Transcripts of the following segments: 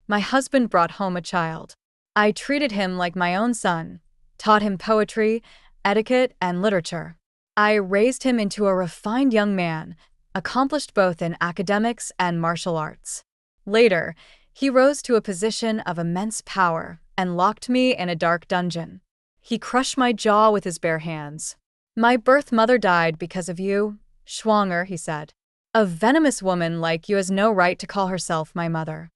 My husband brought home a child. I treated him like my own son, taught him poetry, etiquette, and literature. I raised him into a refined young man, accomplished both in academics and martial arts. Later, he rose to a position of immense power and locked me in a dark dungeon. He crushed my jaw with his bare hands. "My birth mother died because of you, Schwanger," he said. "A venomous woman like you has no right to call herself my mother."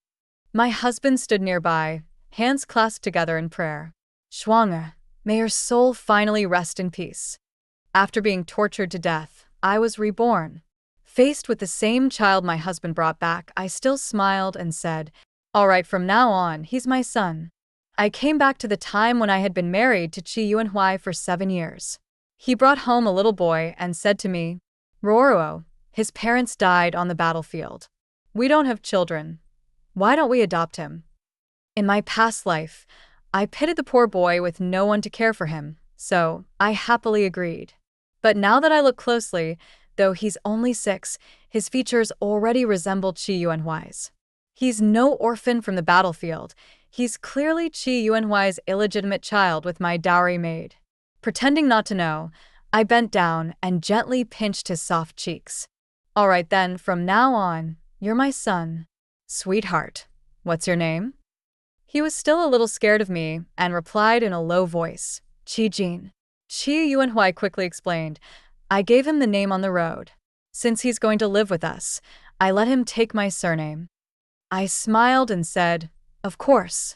My husband stood nearby, hands clasped together in prayer. "Schwanger, may your soul finally rest in peace." After being tortured to death, I was reborn. Faced with the same child my husband brought back, I still smiled and said, "All right, from now on, he's my son." I came back to the time when I had been married to Chi Yuanhui for 7 years. He brought home a little boy and said to me, "Ruoruo, his parents died on the battlefield. We don't have children. Why don't we adopt him?" In my past life, I pitied the poor boy with no one to care for him, so I happily agreed. But now that I look closely, though he's only 6, his features already resemble Chi Yuanhui's. He's no orphan from the battlefield. He's clearly Chi Yuanhui's illegitimate child with my dowry maid. Pretending not to know, I bent down and gently pinched his soft cheeks. "All right then, from now on, you're my son. Sweetheart, what's your name?" He was still a little scared of me and replied in a low voice, "Chi Jin." Chi Yuanhui quickly explained, "I gave him the name on the road. Since he's going to live with us, I let him take my surname." I smiled and said, "Of course."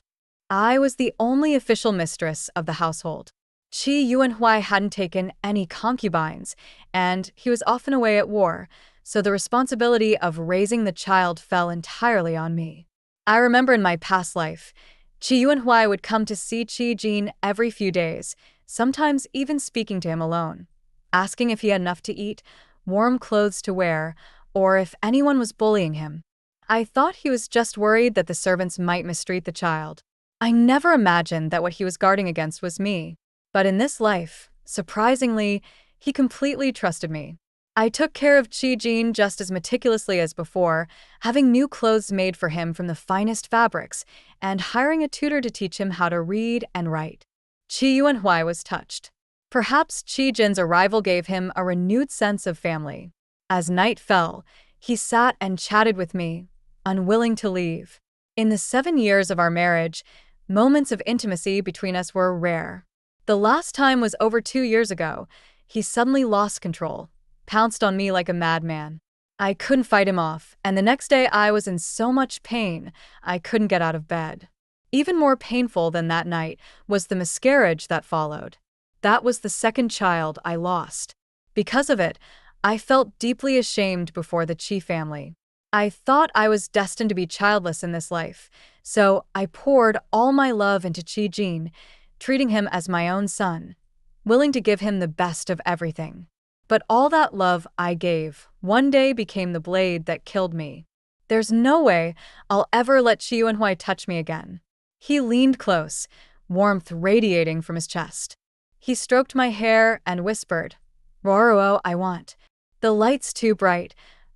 I was the only official mistress of the household. Chi Yuanhui hadn't taken any concubines, and he was often away at war, so the responsibility of raising the child fell entirely on me. I remember in my past life, Chi Yuanhui would come to see Chi Jin every few days, sometimes even speaking to him alone, asking if he had enough to eat, warm clothes to wear, or if anyone was bullying him. I thought he was just worried that the servants might mistreat the child. I never imagined that what he was guarding against was me. But in this life, surprisingly, he completely trusted me. I took care of Chi Jin just as meticulously as before, having new clothes made for him from the finest fabrics, and hiring a tutor to teach him how to read and write. Chi Yuanhui was touched. Perhaps Chi Jin's arrival gave him a renewed sense of family. As night fell, he sat and chatted with me, unwilling to leave. In the 7 years of our marriage, moments of intimacy between us were rare. The last time was over 2 years ago. He suddenly lost control, pounced on me like a madman. I couldn't fight him off, and the next day I was in so much pain I couldn't get out of bed. Even more painful than that night was the miscarriage that followed. That was the second child I lost. Because of it, I felt deeply ashamed before the Chi family. I thought I was destined to be childless in this life, so I poured all my love into Chi Jin, treating him as my own son, willing to give him the best of everything. But all that love I gave one day became the blade that killed me. There's no way I'll ever let Chi Yuanhui touch me again. He leaned close, warmth radiating from his chest. He stroked my hair and whispered, "Ruoruo, I want." "The light's too bright,"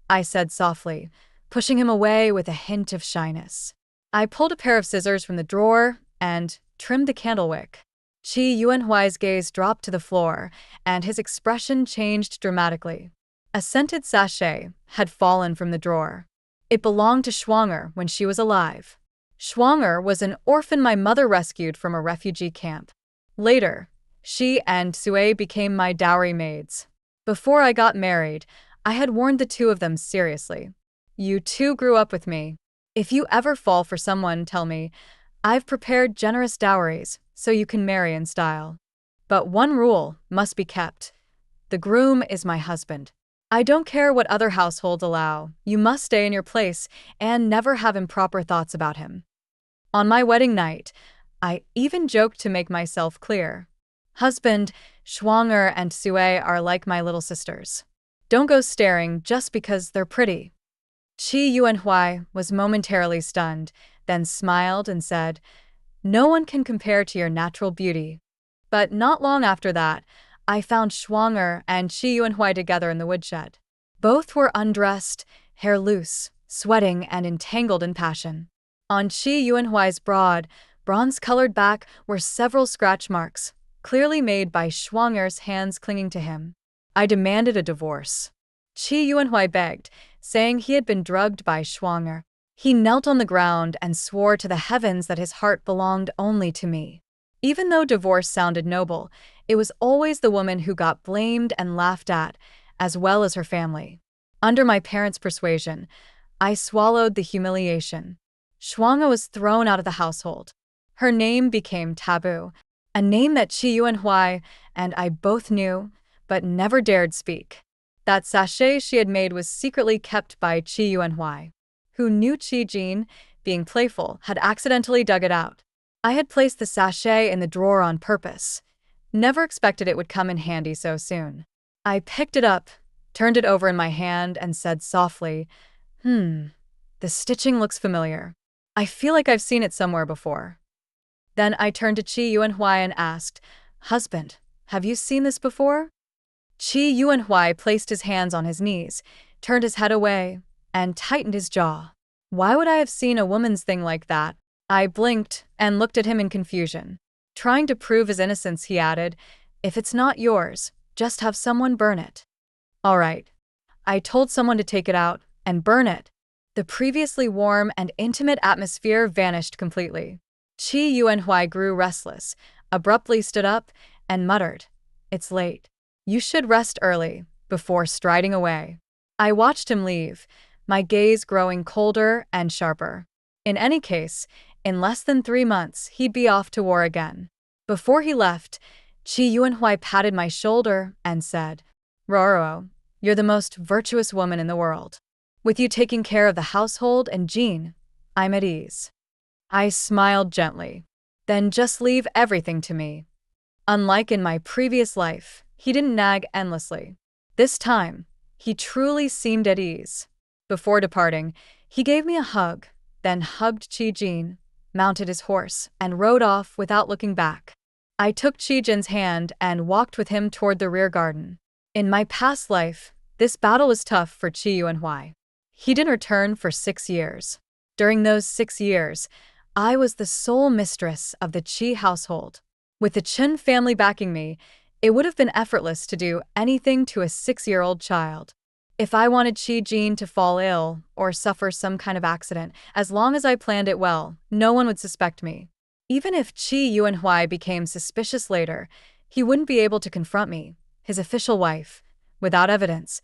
I said softly, pushing him away with a hint of shyness. I pulled a pair of scissors from the drawer and trimmed the candle wick. Chi Yuanhui's gaze dropped to the floor, and his expression changed dramatically. A scented sachet had fallen from the drawer. It belonged to Schwanger when she was alive. Schwanger was an orphan my mother rescued from a refugee camp. Later, she and Sue became my dowry maids. Before I got married, I had warned the two of them seriously. "You two grew up with me. If you ever fall for someone, tell me. I've prepared generous dowries, so you can marry in style. But one rule must be kept. The groom is my husband. I don't care what other households allow. You must stay in your place and never have improper thoughts about him." On my wedding night, I even joked to make myself clear. "Husband, Schwanger and Sue are like my little sisters. Don't go staring just because they're pretty." Chi Yuanhui was momentarily stunned, then smiled and said, "No one can compare to your natural beauty." But not long after that, I found Schwanger and Chi Yuanhui together in the woodshed. Both were undressed, hair loose, sweating and entangled in passion. On Chi Yuanhuai's broad, bronze-colored back were several scratch marks, clearly made by Shuang'er's hands clinging to him. I demanded a divorce. Chi Yuanhui begged, saying he had been drugged by Shuang'er. He knelt on the ground and swore to the heavens that his heart belonged only to me. Even though divorce sounded noble, it was always the woman who got blamed and laughed at, as well as her family. Under my parents' persuasion, I swallowed the humiliation. Shuang'er was thrown out of the household. Her name became taboo, a name that Chi Yuanhui and I both knew, but never dared speak. That sachet she had made was secretly kept by Chi Yuanhui, who knew Chi Jin, being playful, had accidentally dug it out. I had placed the sachet in the drawer on purpose. Never expected it would come in handy so soon. I picked it up, turned it over in my hand, and said softly, the stitching looks familiar. I feel like I've seen it somewhere before. Then I turned to Chi Yuanhui and asked, Husband, have you seen this before? Chi Yuanhui placed his hands on his knees, turned his head away, and tightened his jaw. Why would I have seen a woman's thing like that? I blinked and looked at him in confusion. Trying to prove his innocence, he added, If it's not yours, just have someone burn it. All right. I told someone to take it out and burn it. The previously warm and intimate atmosphere vanished completely. Chi Yuanhui grew restless, abruptly stood up, and muttered, It's late. You should rest early, before striding away. I watched him leave, my gaze growing colder and sharper. In any case, in less than 3 months, he'd be off to war again. Before he left, Chi Yuanhui patted my shoulder and said, Roro, you're the most virtuous woman in the world. With you taking care of the household and Jean, I'm at ease. I smiled gently. Then just leave everything to me. Unlike in my previous life, he didn't nag endlessly. This time, he truly seemed at ease. Before departing, he gave me a hug, then hugged Chi Jin, mounted his horse, and rode off without looking back. I took Chi Jin's hand and walked with him toward the rear garden. In my past life, this battle was tough for Chi Yuanhui. He didn't return for 6 years. During those 6 years, I was the sole mistress of the Chi household. With the Chen family backing me, it would have been effortless to do anything to a 6-year-old child. If I wanted Chi Jin to fall ill or suffer some kind of accident, as long as I planned it well, no one would suspect me. Even if Chi Yuanhui became suspicious later, he wouldn't be able to confront me, his official wife, without evidence,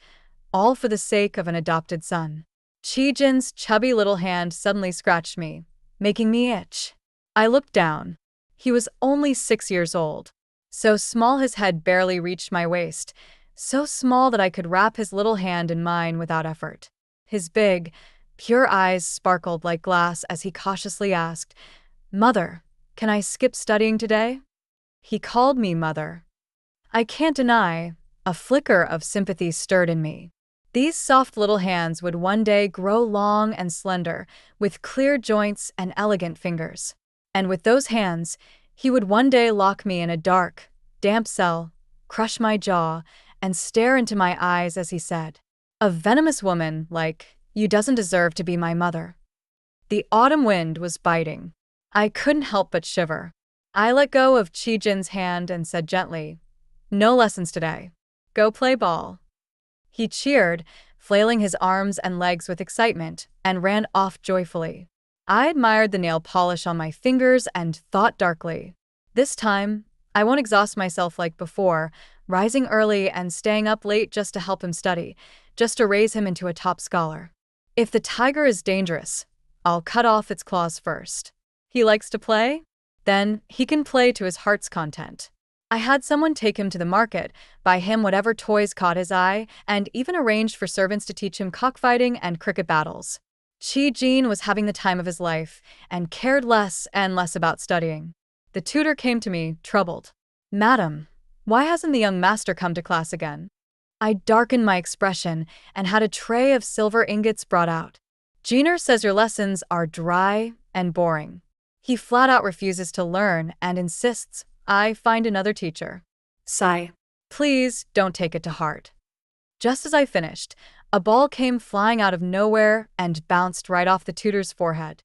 all for the sake of an adopted son. Chi Jin's chubby little hand suddenly scratched me, making me itch. I looked down. He was only 6 years old. So small his head barely reached my waist, so small that I could wrap his little hand in mine without effort. His big, pure eyes sparkled like glass as he cautiously asked, Mother, can I skip studying today? He called me Mother. I can't deny, a flicker of sympathy stirred in me. These soft little hands would one day grow long and slender, with clear joints and elegant fingers. And with those hands, he would one day lock me in a dark, damp cell, crush my jaw, and stare into my eyes as he said, A venomous woman like you doesn't deserve to be my mother. The autumn wind was biting. I couldn't help but shiver. I let go of Chi Jin's hand and said gently, No lessons today. Go play ball. He cheered, flailing his arms and legs with excitement, and ran off joyfully. I admired the nail polish on my fingers and thought darkly, This time, I won't exhaust myself like before, rising early and staying up late just to help him study, just to raise him into a top scholar. If the tiger is dangerous, I'll cut off its claws first. He likes to play? Then he can play to his heart's content. I had someone take him to the market, buy him whatever toys caught his eye, and even arranged for servants to teach him cockfighting and cricket battles. Chi Jin was having the time of his life, and cared less and less about studying. The tutor came to me, troubled. Madam, why hasn't the young master come to class again? I darkened my expression and had a tray of silver ingots brought out. Jeaner says your lessons are dry and boring. He flat out refuses to learn and insists I find another teacher. Sigh. Please don't take it to heart. Just as I finished, a ball came flying out of nowhere and bounced right off the tutor's forehead.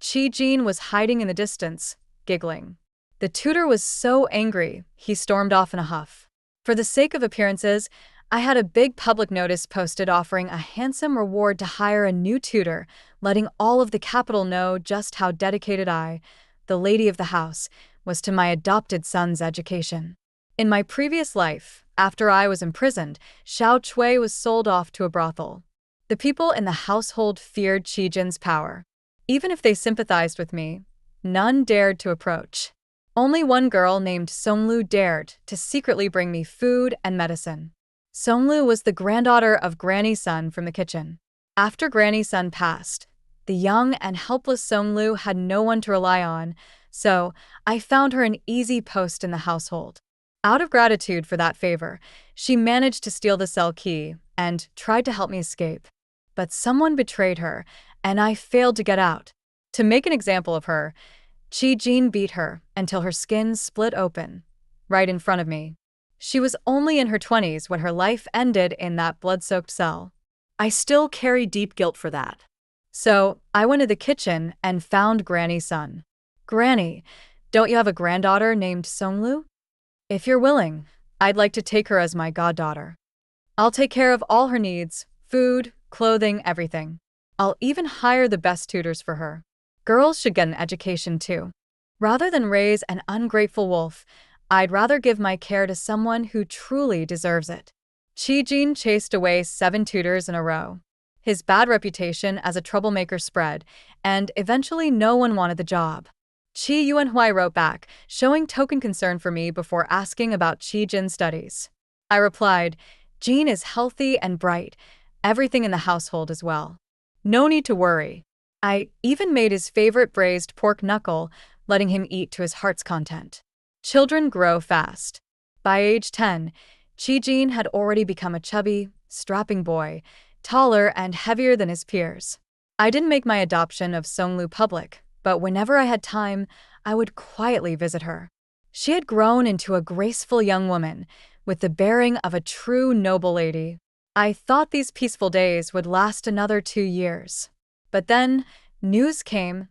Qi Jin was hiding in the distance, giggling. The tutor was so angry, he stormed off in a huff. For the sake of appearances, I had a big public notice posted offering a handsome reward to hire a new tutor, letting all of the capital know just how dedicated I, the lady of the house, was to my adopted son's education. In my previous life, after I was imprisoned, Xiao Chui was sold off to a brothel. The people in the household feared Qi Jin's power. Even if they sympathized with me, none dared to approach. Only one girl named Songlu dared to secretly bring me food and medicine. Songlu was the granddaughter of Granny Sun from the kitchen. After Granny Sun passed, the young and helpless Songlu had no one to rely on, so I found her an easy post in the household. Out of gratitude for that favor, she managed to steal the cell key and tried to help me escape. But someone betrayed her, and I failed to get out. To make an example of her, Qi Jin beat her until her skin split open, right in front of me. She was only in her 20s when her life ended in that blood-soaked cell. I still carry deep guilt for that. So I went to the kitchen and found Granny Sun. Granny, don't you have a granddaughter named Songlu? If you're willing, I'd like to take her as my goddaughter. I'll take care of all her needs, food, clothing, everything. I'll even hire the best tutors for her. Girls should get an education too. Rather than raise an ungrateful wolf, I'd rather give my care to someone who truly deserves it. Qi Jin chased away 7 tutors in a row. His bad reputation as a troublemaker spread, and eventually no one wanted the job. Qi Yuanhui wrote back, showing token concern for me before asking about Qi Jin's studies. I replied, Jin is healthy and bright, everything in the household as well. No need to worry. I even made his favorite braised pork knuckle, letting him eat to his heart's content. Children grow fast. By age 10, Qi Jin had already become a chubby, strapping boy, taller and heavier than his peers. I didn't make my adoption of Songlu public, but whenever I had time, I would quietly visit her. She had grown into a graceful young woman, with the bearing of a true noble lady. I thought these peaceful days would last another 2 years. But then, news came.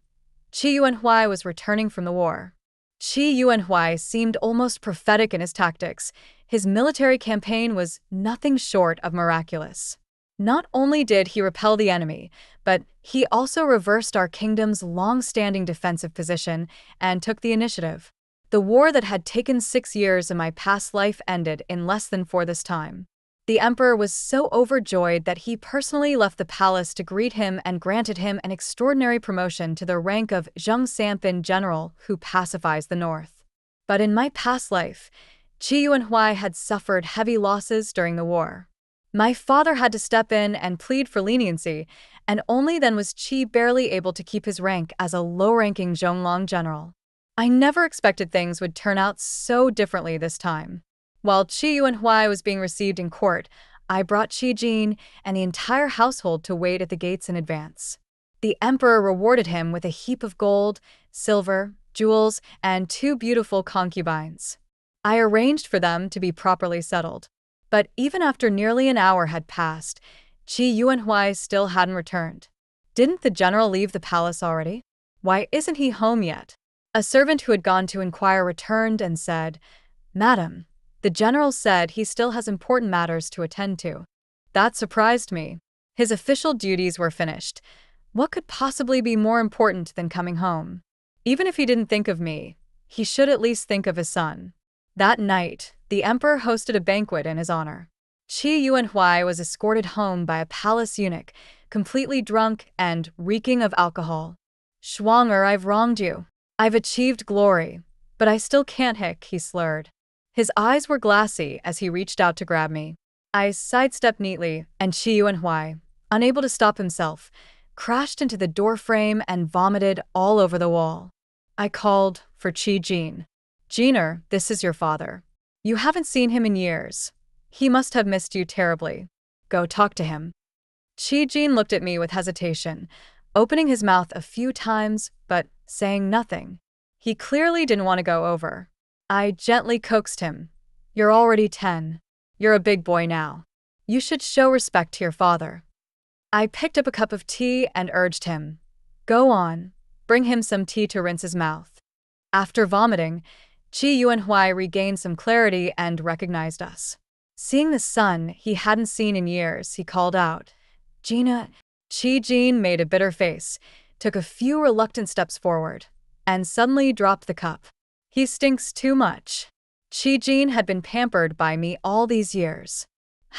Qi Yuanhui was returning from the war. Qi Yuanhui seemed almost prophetic in his tactics. His military campaign was nothing short of miraculous. Not only did he repel the enemy, but he also reversed our kingdom's long-standing defensive position and took the initiative. The war that had taken 6 years in my past life ended in less than 4 this time. The emperor was so overjoyed that he personally left the palace to greet him and granted him an extraordinary promotion to the rank of Zheng Sanpin general who pacifies the north. But in my past life, Qi Yuanhui had suffered heavy losses during the war. My father had to step in and plead for leniency, and only then was Qi barely able to keep his rank as a low-ranking Zhonglong general. I never expected things would turn out so differently this time. While Qi Yuanhui was being received in court, I brought Qi Jin and the entire household to wait at the gates in advance. The emperor rewarded him with a heap of gold, silver, jewels, and 2 beautiful concubines. I arranged for them to be properly settled. But even after nearly an hour had passed, Qi Yuanhui still hadn't returned. Didn't the general leave the palace already? Why isn't he home yet? A servant who had gone to inquire returned and said, Madam, the general said he still has important matters to attend to. That surprised me. His official duties were finished. What could possibly be more important than coming home? Even if he didn't think of me, he should at least think of his son. That night, the emperor hosted a banquet in his honor. Qi Yuanhui was escorted home by a palace eunuch, completely drunk and reeking of alcohol. Schwanger, I've wronged you. I've achieved glory, but I still can't hick, he slurred. His eyes were glassy as he reached out to grab me. I sidestepped neatly, and Qi Yuanhui, unable to stop himself, crashed into the doorframe and vomited all over the wall. I called for Qi Jin. Jiner, this is your father. You haven't seen him in years. He must have missed you terribly. Go talk to him. Qi Jin looked at me with hesitation, opening his mouth a few times, but saying nothing. He clearly didn't want to go over. I gently coaxed him. You're already 10. You're a big boy now. You should show respect to your father. I picked up a cup of tea and urged him. Go on. bring him some tea to rinse his mouth. After vomiting, Chi Yuanhui regained some clarity and recognized us. Seeing the son he hadn't seen in years, he called out, "Gina." Chi Jin made a bitter face, took a few reluctant steps forward, and suddenly dropped the cup. "He stinks too much." Chi Jin had been pampered by me all these years.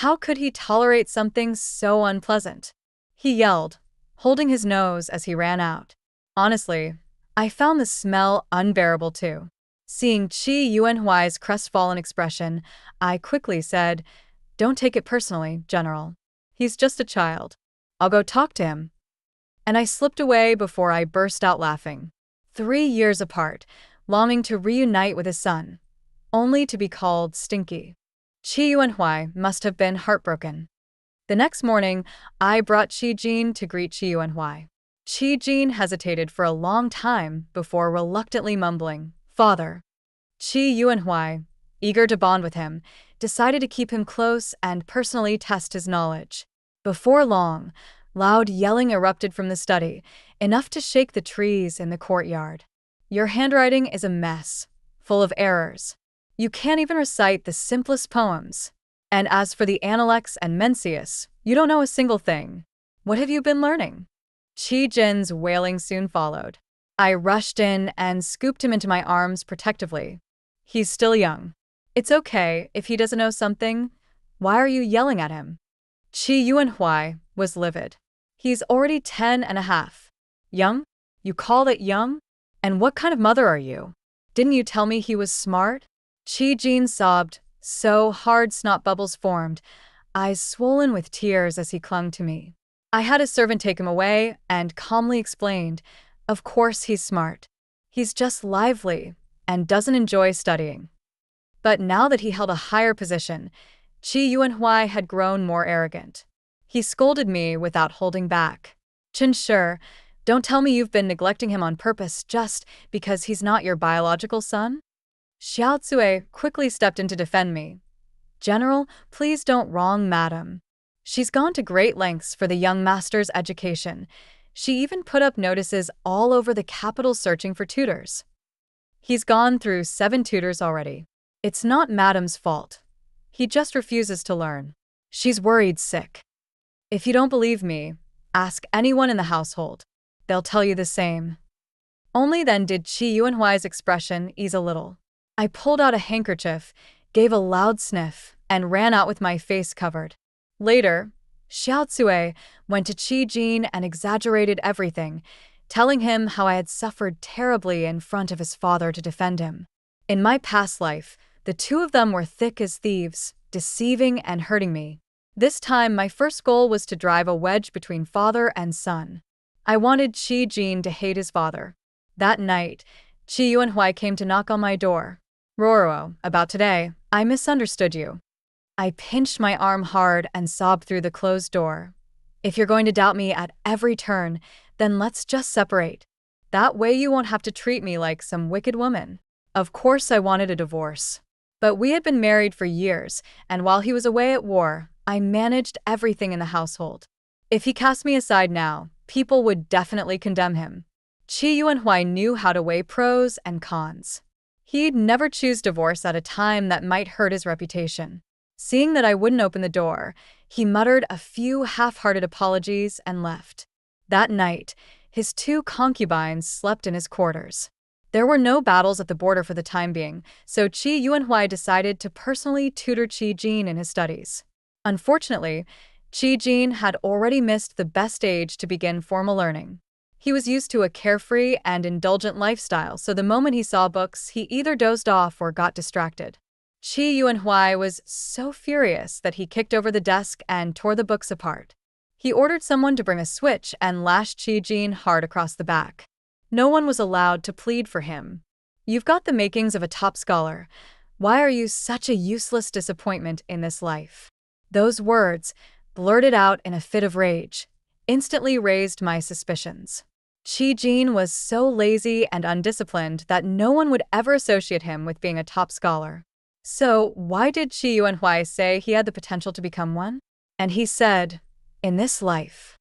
How could he tolerate something so unpleasant? He yelled, holding his nose as he ran out. Honestly, I found the smell unbearable too. Seeing Chi Yuanhui's crestfallen expression, I quickly said, "Don't take it personally, General. He's just a child. I'll go talk to him." And I slipped away before I burst out laughing. 3 years apart, longing to reunite with his son, only to be called stinky. Chi Yuanhui must have been heartbroken. The next morning, I brought Chi Jin to greet Chi Yuanhui. Chi Jin hesitated for a long time before reluctantly mumbling, "Father." Chi Yuanhui, eager to bond with him, decided to keep him close and personally test his knowledge. Before long, loud yelling erupted from the study, enough to shake the trees in the courtyard. "Your handwriting is a mess, full of errors. You can't even recite the simplest poems. And as for the Analects and Mencius, you don't know a single thing. What have you been learning?" Chi Jin's wailing soon followed. I rushed in and scooped him into my arms protectively. "He's still young. It's okay if he doesn't know something. Why are you yelling at him?" Chi Yuanhui was livid. "He's already 10 and a half. Young? You call it young? And what kind of mother are you? Didn't you tell me he was smart?" Chi Jin sobbed so hard snot bubbles formed, eyes swollen with tears as he clung to me. I had a servant take him away and calmly explained, "Of course he's smart. He's just lively and doesn't enjoy studying." But now that he held a higher position, Chi Yuanhui had grown more arrogant. He scolded me without holding back. "Chen Shi, don't tell me you've been neglecting him on purpose just because he's not your biological son?" Xiao Tsue quickly stepped in to defend me. "General, please don't wrong Madam. She's gone to great lengths for the young master's education. She even put up notices all over the capital searching for tutors. He's gone through 7 tutors already. It's not Madam's fault. He just refuses to learn. She's worried sick. If you don't believe me, ask anyone in the household. They'll tell you the same." Only then did Chi Yuanhui's expression ease a little. I pulled out a handkerchief, gave a loud sniff, and ran out with my face covered. Later, Xiao Tsue went to Chi Jin and exaggerated everything, telling him how I had suffered terribly in front of his father to defend him. In my past life, the two of them were thick as thieves, deceiving and hurting me. This time, my first goal was to drive a wedge between father and son. I wanted Chi Jin to hate his father. That night, Chi Yuanhui came to knock on my door. "Roro, about today, I misunderstood you." I pinched my arm hard and sobbed through the closed door. "If you're going to doubt me at every turn, then let's just separate. That way you won't have to treat me like some wicked woman." Of course I wanted a divorce. But we had been married for years, and while he was away at war, I managed everything in the household. If he cast me aside now, people would definitely condemn him. Chi Yuanhui knew how to weigh pros and cons. He'd never choose divorce at a time that might hurt his reputation. Seeing that I wouldn't open the door, he muttered a few half-hearted apologies and left. That night, his 2 concubines slept in his quarters. There were no battles at the border for the time being, so Chi Yuanhui decided to personally tutor Chi Jin in his studies. Unfortunately, Chi Jin had already missed the best age to begin formal learning. He was used to a carefree and indulgent lifestyle, so the moment he saw books, he either dozed off or got distracted. Chi Yuanhui was so furious that he kicked over the desk and tore the books apart. He ordered someone to bring a switch and lashed Chi Jin hard across the back. No one was allowed to plead for him. "You've got the makings of a top scholar. Why are you such a useless disappointment in this life?" Those words, blurted out in a fit of rage, instantly raised my suspicions. Chi Jin was so lazy and undisciplined that no one would ever associate him with being a top scholar. So why did Chi Yuanhui say he had the potential to become one? And he said, "In this life."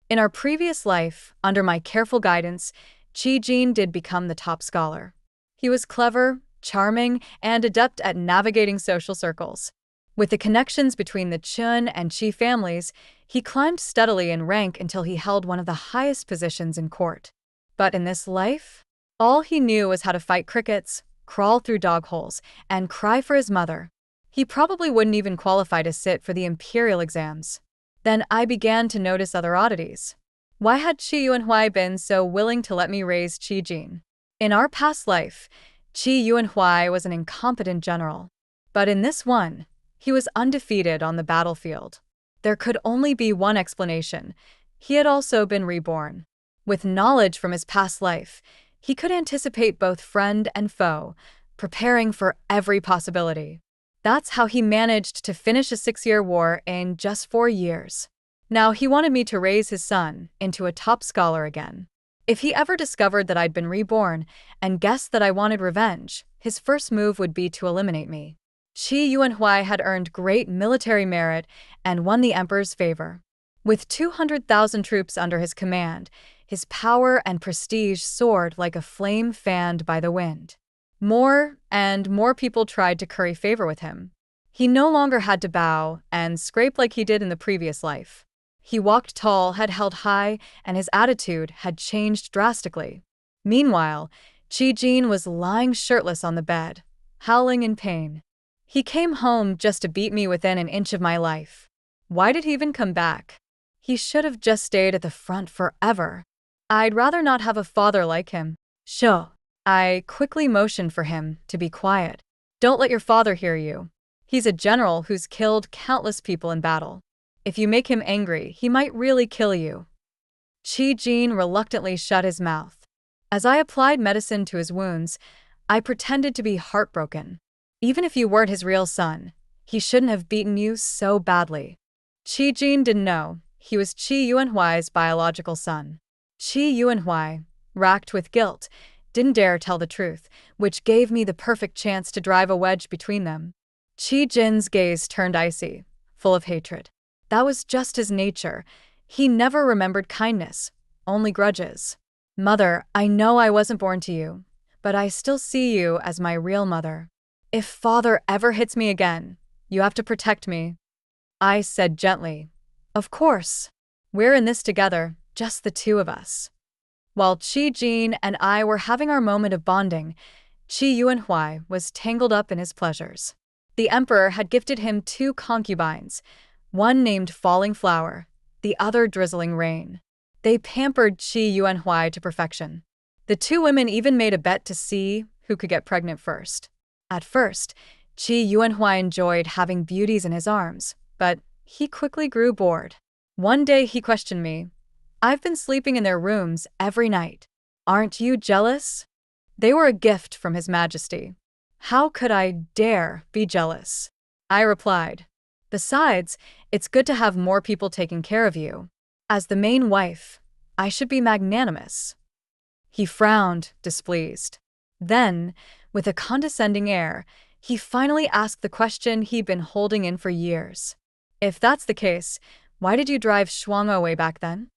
In our previous life, under my careful guidance, Qi did become the top scholar. He was clever, charming, and adept at navigating social circles. With the connections between the Chun and Qi families, he climbed steadily in rank until he held one of the highest positions in court. But in this life, all he knew was how to fight crickets, crawl through dog holes, and cry for his mother. He probably wouldn't even qualify to sit for the imperial exams. Then I began to notice other oddities. Why had Qi Yuanhui been so willing to let me raise Qi? In our past life, Qi Yuanhui was an incompetent general. But in this one, he was undefeated on the battlefield. There could only be one explanation. He had also been reborn. With knowledge from his past life, he could anticipate both friend and foe, preparing for every possibility. That's how he managed to finish a 6-year war in just 4 years. Now he wanted me to raise his son into a top scholar again. If he ever discovered that I'd been reborn and guessed that I wanted revenge, his first move would be to eliminate me. Qi Yuanhui had earned great military merit and won the emperor's favor. With 200,000 troops under his command, his power and prestige soared like a flame fanned by the wind. More and more people tried to curry favor with him. He no longer had to bow and scrape like he did in the previous life. He walked tall, head held high, and his attitude had changed drastically. Meanwhile, Qi was lying shirtless on the bed, howling in pain. He came home just to beat me within an inch of my life. Why did he even come back? He should have just stayed at the front forever. I'd rather not have a father like him. Sho. I quickly motioned for him to be quiet. Don't let your father hear you. He's a general who's killed countless people in battle. If you make him angry, he might really kill you. Qi reluctantly shut his mouth. As I applied medicine to his wounds, I pretended to be heartbroken. Even if you weren't his real son, he shouldn't have beaten you so badly. Qi didn't know he was Qi Yuanhui's biological son. Qi Yuanhui, racked with guilt, didn't dare tell the truth, which gave me the perfect chance to drive a wedge between them. Qi gaze turned icy, full of hatred. That was just his nature. He never remembered kindness, only grudges. Mother, I know I wasn't born to you, but I still see you as my real mother. If father ever hits me again, you have to protect me. I said gently. Of course. We're in this together, just the two of us. While Qi and I were having our moment of bonding, Qi Yuanhui was tangled up in his pleasures. The emperor had gifted him 2 concubines, one named Falling Flower, the other Drizzling Rain. They pampered Qi Yuanhui to perfection. The 2 women even made a bet to see who could get pregnant first. At first, Qi Yuanhui enjoyed having beauties in his arms, but he quickly grew bored. One day he questioned me. I've been sleeping in their rooms every night. Aren't you jealous? They were a gift from His Majesty. How could I dare be jealous? I replied. Besides, it's good to have more people taking care of you. As the main wife, I should be magnanimous. He frowned, displeased. Then, with a condescending air, he finally asked the question he'd been holding in for years. If that's the case, why did you drive Shuang away back then?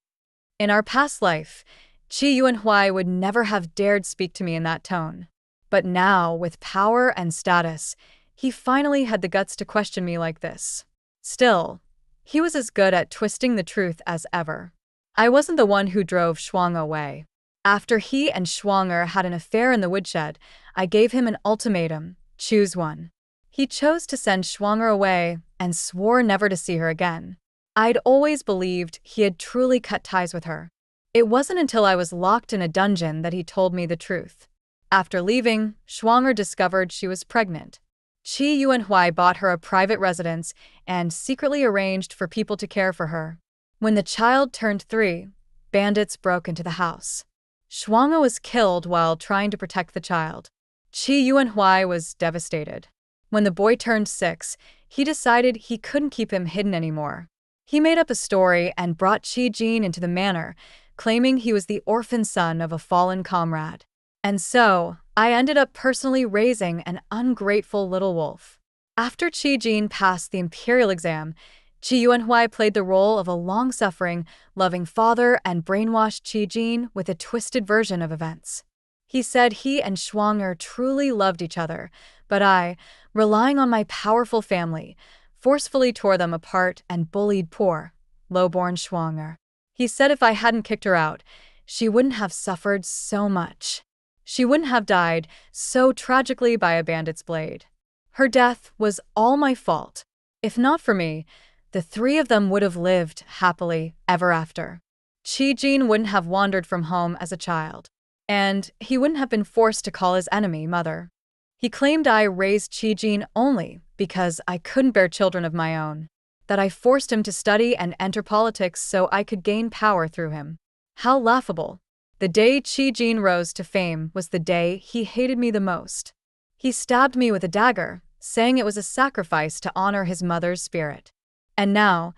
In our past life, Qi Yuanhui would never have dared speak to me in that tone. But now, with power and status, he finally had the guts to question me like this. Still, he was as good at twisting the truth as ever. I wasn't the one who drove Shuang away. After he and Shuang had an affair in the woodshed, I gave him an ultimatum, choose one. He chose to send Shuang away and swore never to see her again. I'd always believed he had truly cut ties with her. It wasn't until I was locked in a dungeon that he told me the truth. After leaving, Shuang discovered she was pregnant. Qi Yuanhui bought her a private residence and secretly arranged for people to care for her. When the child turned 3, bandits broke into the house. Shuang was killed while trying to protect the child. Qi Yuanhui was devastated. When the boy turned 6, he decided he couldn't keep him hidden anymore. He made up a story and brought Qi into the manor, claiming he was the orphan son of a fallen comrade. And so, I ended up personally raising an ungrateful little wolf. After Qi passed the imperial exam, Qi Yuanhui played the role of a long-suffering, loving father and brainwashed Qi Jin with a twisted version of events. He said he and Schwanger truly loved each other, but I, relying on my powerful family, forcefully tore them apart and bullied poor, low-born Schwanger. He said if I hadn't kicked her out, she wouldn't have suffered so much. She wouldn't have died so tragically by a bandit's blade. Her death was all my fault. If not for me, the three of them would have lived happily ever after. Qi Jin wouldn't have wandered from home as a child, and he wouldn't have been forced to call his enemy mother. He claimed I raised Qi Jin only because I couldn't bear children of my own, that I forced him to study and enter politics so I could gain power through him. How laughable. The day Qi Jin rose to fame was the day he hated me the most. He stabbed me with a dagger, saying it was a sacrifice to honor his mother's spirit. And now,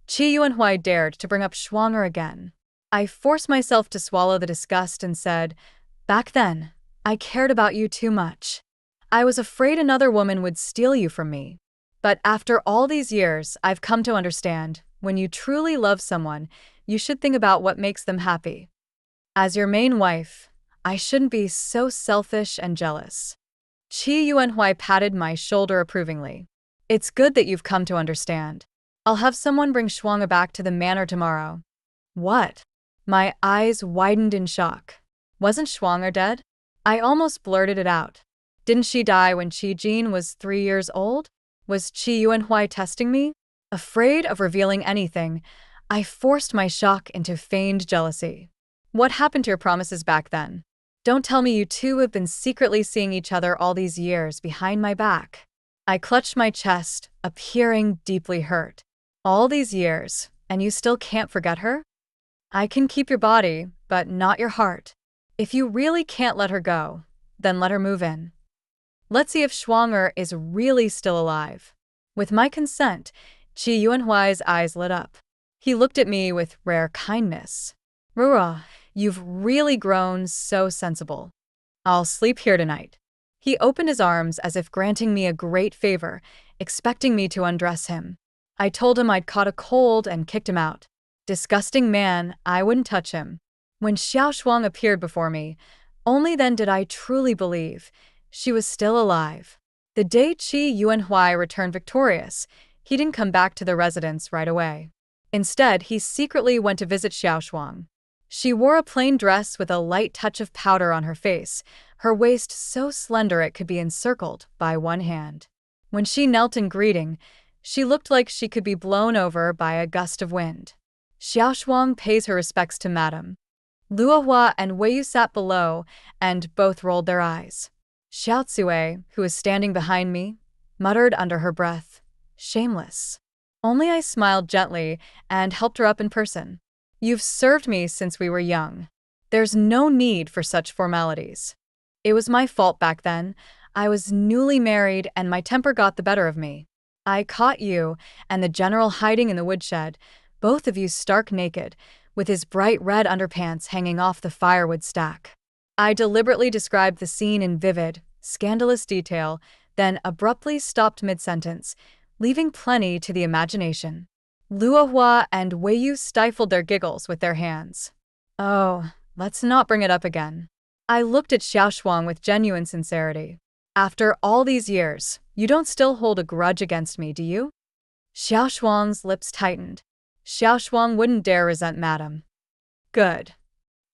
Qi Yuanhui dared to bring up Schwanger again. I forced myself to swallow the disgust and said, "Back then, I cared about you too much. I was afraid another woman would steal you from me. But after all these years, I've come to understand, when you truly love someone, you should think about what makes them happy. As your main wife, I shouldn't be so selfish and jealous." Qi Yuanhui patted my shoulder approvingly. "It's good that you've come to understand. I'll have someone bring Schwanger back to the manor tomorrow." What? My eyes widened in shock. Wasn't Schwanger dead? I almost blurted it out. Didn't she die when Qi Jin was 3 years old? Was Qi Yuanhui testing me? Afraid of revealing anything, I forced my shock into feigned jealousy. "What happened to your promises back then? Don't tell me you two have been secretly seeing each other all these years behind my back." I clutched my chest, appearing deeply hurt. "All these years, and you still can't forget her? I can keep your body, but not your heart. If you really can't let her go, then let her move in. Let's see if Schwanger is really still alive." With my consent, Qi Yuanhui's eyes lit up. He looked at me with rare kindness. "Rura, you've really grown so sensible. I'll sleep here tonight." He opened his arms as if granting me a great favor, expecting me to undress him. I told him I'd caught a cold and kicked him out. Disgusting man, I wouldn't touch him. When Xiao Shuang appeared before me, only then did I truly believe she was still alive. The day Qi Yuanhui returned victorious, he didn't come back to the residence right away. Instead, he secretly went to visit Xiao Shuang. She wore a plain dress with a light touch of powder on her face, her waist so slender it could be encircled by one hand. When she knelt in greeting, she looked like she could be blown over by a gust of wind. Xiao Shuang pays her respects to Madame. Luohua and Weiyu sat below, and both rolled their eyes. Xiao Tsue, who was standing behind me, muttered under her breath, "Shameless." Only I smiled gently and helped her up in person. "You've served me since we were young. There's no need for such formalities. It was my fault back then. I was newly married and my temper got the better of me. I caught you and the general hiding in the woodshed, both of you stark naked, with his bright red underpants hanging off the firewood stack. I deliberately described the scene in vivid, scandalous detail, then abruptly stopped mid-sentence, leaving plenty to the imagination." Luohua and Weiyu stifled their giggles with their hands. "Oh, let's not bring it up again." I looked at Xiao Shuang with genuine sincerity. "After all these years, you don't still hold a grudge against me, do you?" Xiao Shuang's lips tightened. Xiao Shuang wouldn't dare resent Madame. "Good."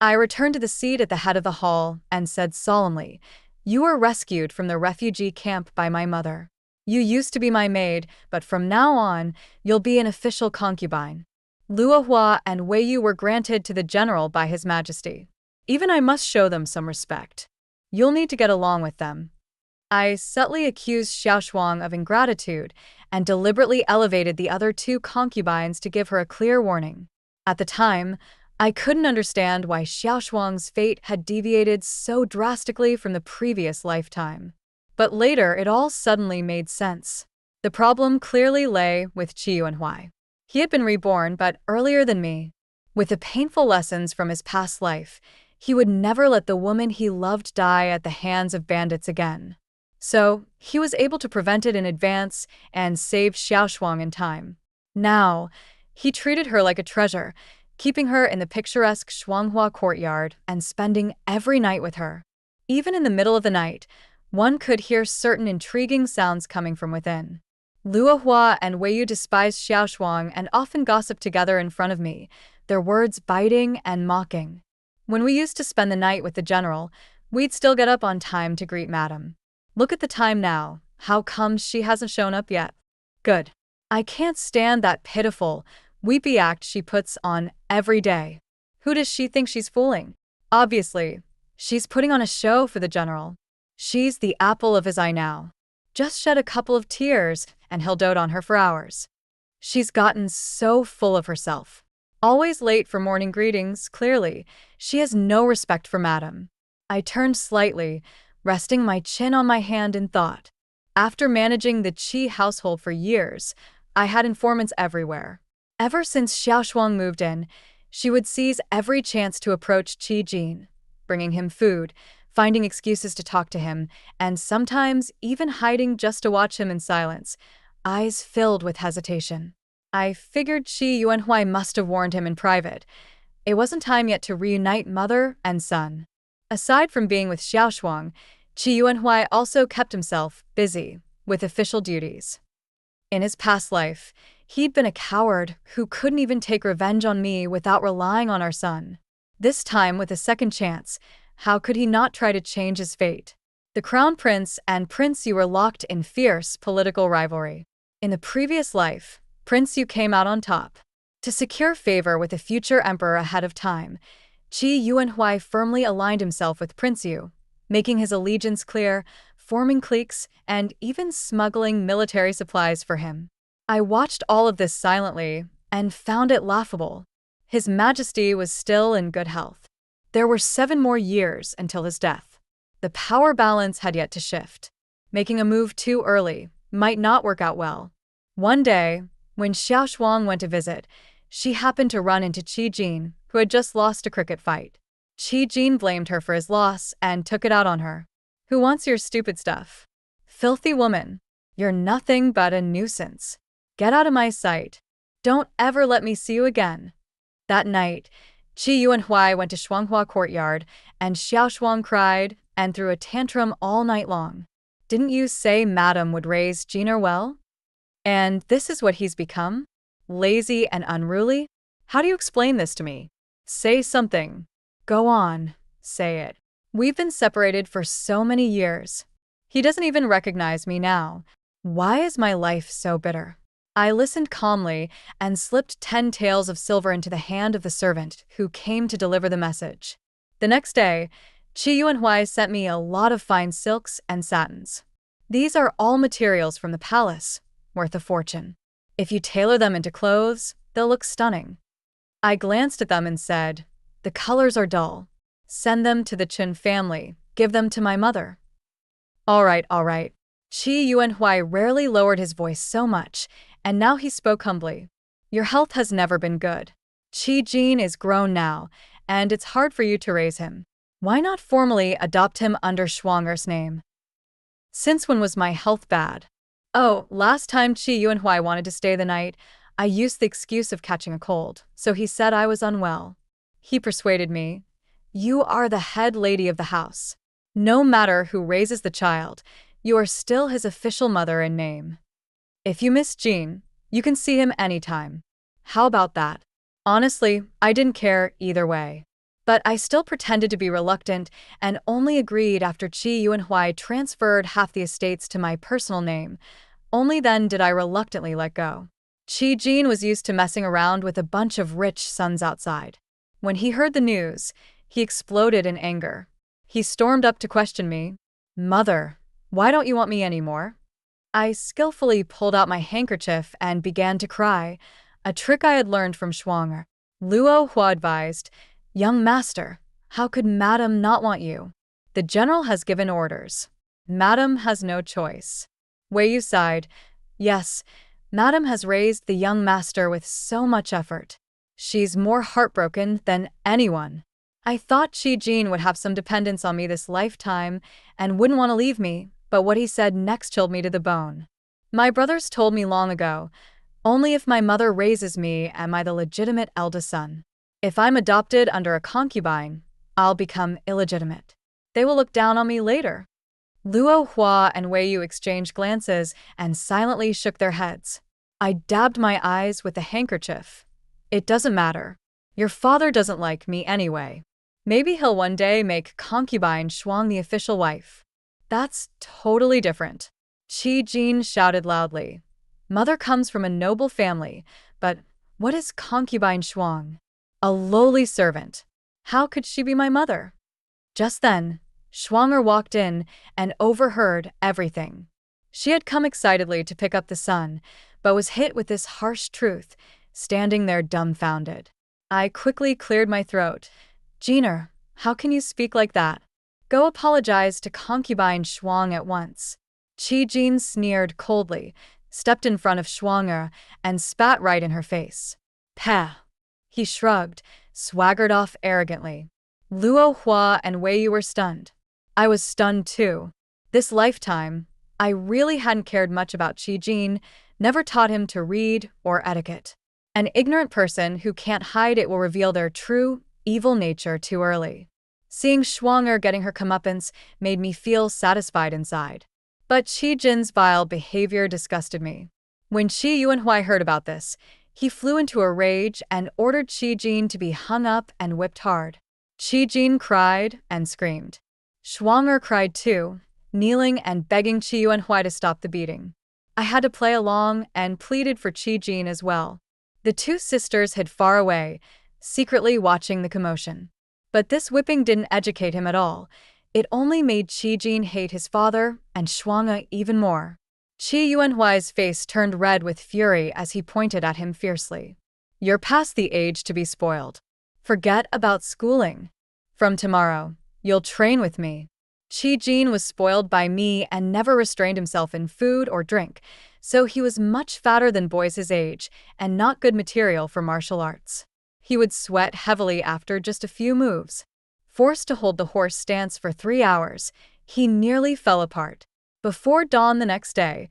I returned to the seat at the head of the hall and said solemnly, "You were rescued from the refugee camp by my mother. You used to be my maid, but from now on, you'll be an official concubine." Luohua and Weiyu were granted to the general by His Majesty. Even I must show them some respect. You'll need to get along with them. I subtly accused Xiao Shuang of ingratitude and deliberately elevated the other two concubines to give her a clear warning. At the time, I couldn't understand why Xiao Shuang's fate had deviated so drastically from the previous lifetime. But later it all suddenly made sense. The problem clearly lay with Qi Yuanhui. He had been reborn, but earlier than me. With the painful lessons from his past life, he would never let the woman he loved die at the hands of bandits again. So, he was able to prevent it in advance and saved Xiao Shuang in time. Now, he treated her like a treasure, keeping her in the picturesque Shuanghua courtyard and spending every night with her. Even in the middle of the night, one could hear certain intriguing sounds coming from within. Luohua and Weiyu despised Xiaoshuang and often gossiped together in front of me, their words biting and mocking. When we used to spend the night with the general, we'd still get up on time to greet Madam. Look at the time now. How come she hasn't shown up yet? Good. I can't stand that pitiful, weepy act she puts on every day. Who does she think she's fooling? Obviously, she's putting on a show for the general. She's the apple of his eye now. Just shed a couple of tears, and he'll dote on her for hours. She's gotten so full of herself. Always late for morning greetings, clearly. She has no respect for Madam. I turned slightly, resting my chin on my hand in thought. After managing the Qi household for years, I had informants everywhere. Ever since Xiaoshuang moved in, she would seize every chance to approach Qi Jin, bringing him food, finding excuses to talk to him, and sometimes even hiding just to watch him in silence, eyes filled with hesitation. I figured Qi Yuanhui must have warned him in private. It wasn't time yet to reunite mother and son. Aside from being with Xiaoshuang, Qi Yuanhui also kept himself busy with official duties. In his past life, he'd been a coward who couldn't even take revenge on me without relying on our son. This time, with a second chance, how could he not try to change his fate? The Crown Prince and Prince Yu were locked in fierce political rivalry. In the previous life, Prince Yu came out on top. To secure favor with the future emperor ahead of time, Qi Yuanhui firmly aligned himself with Prince Yu, making his allegiance clear, forming cliques, and even smuggling military supplies for him. I watched all of this silently and found it laughable. His Majesty was still in good health. There were 7 more years until his death. The power balance had yet to shift. Making a move too early might not work out well. One day, when Xiaoshuang went to visit, she happened to run into Qi Jin, who had just lost a cricket fight. Qi Jin blamed her for his loss and took it out on her. Who wants your stupid stuff? Filthy woman. You're nothing but a nuisance. Get out of my sight. Don't ever let me see you again. That night, Qi Yuanhui went to Shuanghua courtyard, and Xiaoshuang cried and threw a tantrum all night long. Didn't you say Madam would raise Jiner well? And this is what he's become? Lazy and unruly? How do you explain this to me? Say something. Go on, say it. We've been separated for so many years. He doesn't even recognize me now. Why is my life so bitter? I listened calmly and slipped 10 taels of silver into the hand of the servant who came to deliver the message. The next day, Qi Yuanhui sent me a lot of fine silks and satins. These are all materials from the palace, worth a fortune. If you tailor them into clothes, they'll look stunning. I glanced at them and said, the colors are dull. Send them to the Chen family. Give them to my mother. All right. Qi Yuanhui rarely lowered his voice so much, and now he spoke humbly. Your health has never been good. Qi Jin is grown now, and it's hard for you to raise him. Why not formally adopt him under Schwanger's name? Since when was my health bad? Oh, last time Qi Yuanhui wanted to stay the night, I used the excuse of catching a cold, so he said I was unwell. He persuaded me. You are the head lady of the house. No matter who raises the child, you are still his official mother in name. If you miss Jean, you can see him anytime. How about that? Honestly, I didn't care either way. But I still pretended to be reluctant and only agreed after Qi Yuanhui transferred half the estates to my personal name. Only then did I reluctantly let go. Qi Jin was used to messing around with a bunch of rich sons outside. When he heard the news, he exploded in anger. He stormed up to question me. Mother, why don't you want me anymore? I skillfully pulled out my handkerchief and began to cry, a trick I had learned from Schwanger. Luo Hua advised, Young master, how could Madam not want you? The general has given orders. Madam has no choice. Weiyu sighed. Yes, Madam has raised the young master with so much effort. She's more heartbroken than anyone. I thought Qi Jin would have some dependence on me this lifetime and wouldn't want to leave me, but what he said next chilled me to the bone. My brothers told me long ago, Only if my mother raises me am I the legitimate eldest son. If I'm adopted under a concubine, I'll become illegitimate. They will look down on me later." Luo Hua and Wei Yu exchanged glances and silently shook their heads. I dabbed my eyes with a handkerchief. "It doesn't matter. Your father doesn't like me anyway. Maybe he'll one day make concubine Shuang the official wife." "That's totally different." Qi Jin shouted loudly. "Mother comes from a noble family, but what is concubine Shuang? A lowly servant. How could she be my mother?" Just then, Schwanger walked in and overheard everything. She had come excitedly to pick up the son, but was hit with this harsh truth, standing there dumbfounded. I quickly cleared my throat. "Jeaner, how can you speak like that? Go apologize to concubine Shuang at once." Qi Jin sneered coldly, stepped in front of Schwanger, and spat right in her face. "Pah!" He shrugged, swaggered off arrogantly. Luo Hua and Wei Yu were stunned. I was stunned too. This lifetime, I really hadn't cared much about Qi Jin, never taught him to read or etiquette. An ignorant person who can't hide it will reveal their true, evil nature too early. Seeing Schwanger getting her comeuppance made me feel satisfied inside. But Qi Jin's vile behavior disgusted me. When Qi Yuanhui heard about this, he flew into a rage and ordered Qi Jin to be hung up and whipped hard. Qi Jin cried and screamed. Schwanger cried too, kneeling and begging Qi Yuanhui to stop the beating. I had to play along and pleaded for Qi Jin as well. The two sisters hid far away, secretly watching the commotion. But this whipping didn't educate him at all. It only made Qi Jin hate his father and Schwanger even more. Qi Yuanhui's face turned red with fury as he pointed at him fiercely. "You're past the age to be spoiled. Forget about schooling. From tomorrow, you'll train with me." Qi Jin was spoiled by me and never restrained himself in food or drink, so he was much fatter than boys his age and not good material for martial arts. He would sweat heavily after just a few moves. Forced to hold the horse stance for 3 hours, he nearly fell apart. Before dawn the next day,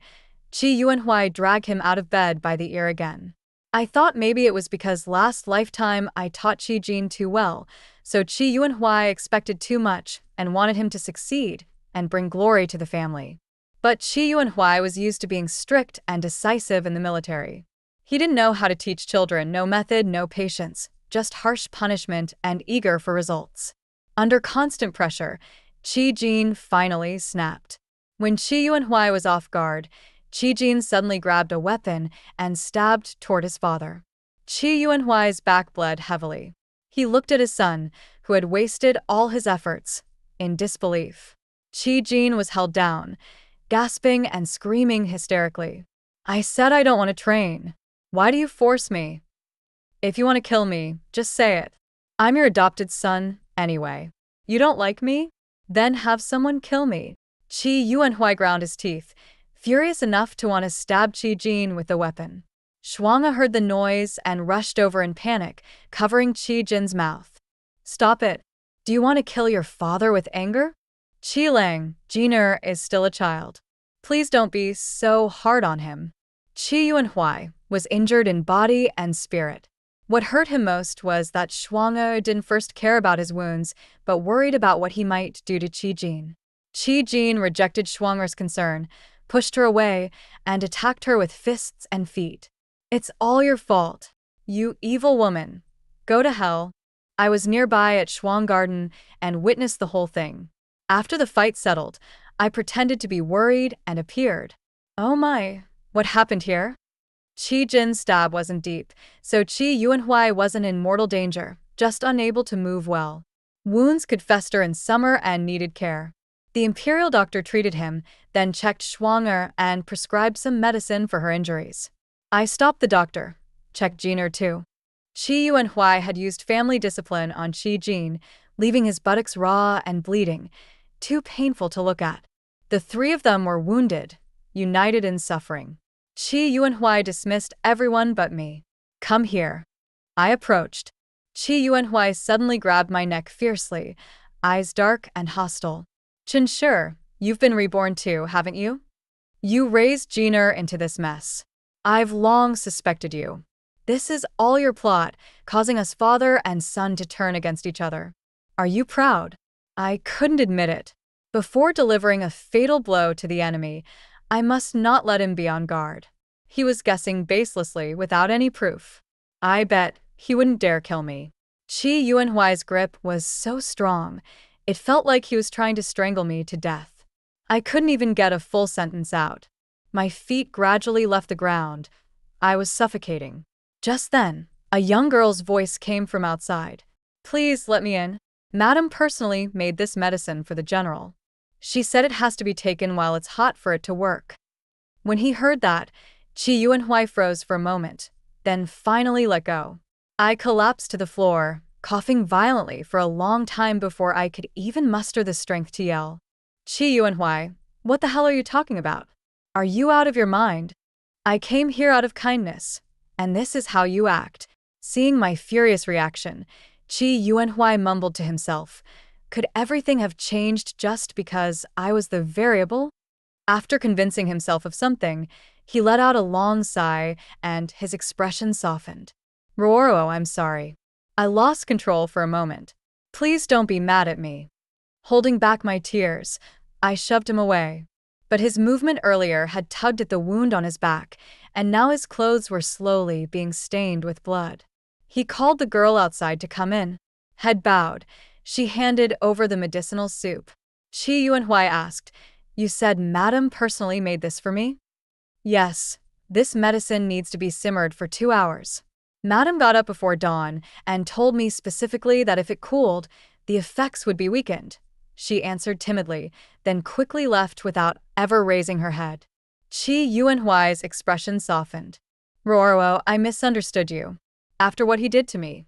Qi Yuanhui dragged him out of bed by the ear again. I thought maybe it was because last lifetime I taught Qi Jin too well, so Qi Yuanhui expected too much and wanted him to succeed and bring glory to the family. But Qi Yuanhui was used to being strict and decisive in the military. He didn't know how to teach children, no method, no patience, just harsh punishment and eager for results. Under constant pressure, Qi Jin finally snapped. When Qi Yuanhui was off guard, Qi Jin suddenly grabbed a weapon and stabbed toward his father. Qi Yuanhui's back bled heavily. He looked at his son, who had wasted all his efforts, in disbelief. Qi Jin was held down, gasping and screaming hysterically. "I said I don't want to train. Why do you force me? If you want to kill me, just say it. I'm your adopted son, anyway. You don't like me? Then have someone kill me." Qi Yuanhui ground his teeth, furious enough to want to stab Qi Jin with the weapon. Shuang heard the noise and rushed over in panic, covering Qi Jin's mouth. "Stop it. Do you want to kill your father with anger? Qi Lang, Jeaner is still a child. Please don't be so hard on him." Qi Yuanhui was injured in body and spirit. What hurt him most was that Shuang didn't first care about his wounds, but worried about what he might do to Qi Jin. Qi Jin rejected Shuanger's concern, pushed her away, and attacked her with fists and feet. "It's all your fault. You evil woman. Go to hell." I was nearby at Shuang Garden and witnessed the whole thing. After the fight settled, I pretended to be worried and appeared. "Oh my, what happened here?" Qi Jin's stab wasn't deep, so Qi Yuanhui wasn't in mortal danger, just unable to move well. Wounds could fester in summer and needed care. The imperial doctor treated him, then checked Schwanger and prescribed some medicine for her injuries. I stopped the doctor, checked Jeaner too. Qi Yuanhui had used family discipline on Qi Jin, leaving his buttocks raw and bleeding, too painful to look at. The three of them were wounded, united in suffering. Qi Yuanhui dismissed everyone but me. "Come here." I approached. Qi Yuanhui suddenly grabbed my neck fiercely, eyes dark and hostile. "Chen Shi, you've been reborn too, haven't you? You raised Jeaner into this mess. I've long suspected you. This is all your plot, causing us father and son to turn against each other. Are you proud? I couldn't admit it. Before delivering a fatal blow to the enemy, I must not let him be on guard. He was guessing baselessly without any proof. I bet he wouldn't dare kill me. Qi Yuanhuai's grip was so strong, it felt like he was trying to strangle me to death. I couldn't even get a full sentence out. My feet gradually left the ground. I was suffocating. Just then, a young girl's voice came from outside. Please let me in. Madam personally made this medicine for the general. She said it has to be taken while it's hot for it to work. When he heard that, Qi Yuanhuai froze for a moment, then finally let go. I collapsed to the floor, coughing violently for a long time before I could even muster the strength to yell. Qi Yuanhuai, what the hell are you talking about? Are you out of your mind? I came here out of kindness, and this is how you act. Seeing my furious reaction, Qi Yuanhuai mumbled to himself, could everything have changed just because I was the variable? After convincing himself of something, he let out a long sigh and his expression softened. Roro, I'm sorry. I lost control for a moment. Please don't be mad at me. Holding back my tears, I shoved him away. But his movement earlier had tugged at the wound on his back, and now his clothes were slowly being stained with blood. He called the girl outside to come in. Head bowed, she handed over the medicinal soup. Qi Yuanhuai asked, You said Madam personally made this for me? Yes, this medicine needs to be simmered for 2 hours. Madam got up before dawn and told me specifically that if it cooled, the effects would be weakened. She answered timidly, then quickly left without ever raising her head. Qi Yuanhuai's expression softened. Roro, I misunderstood you. After what he did to me,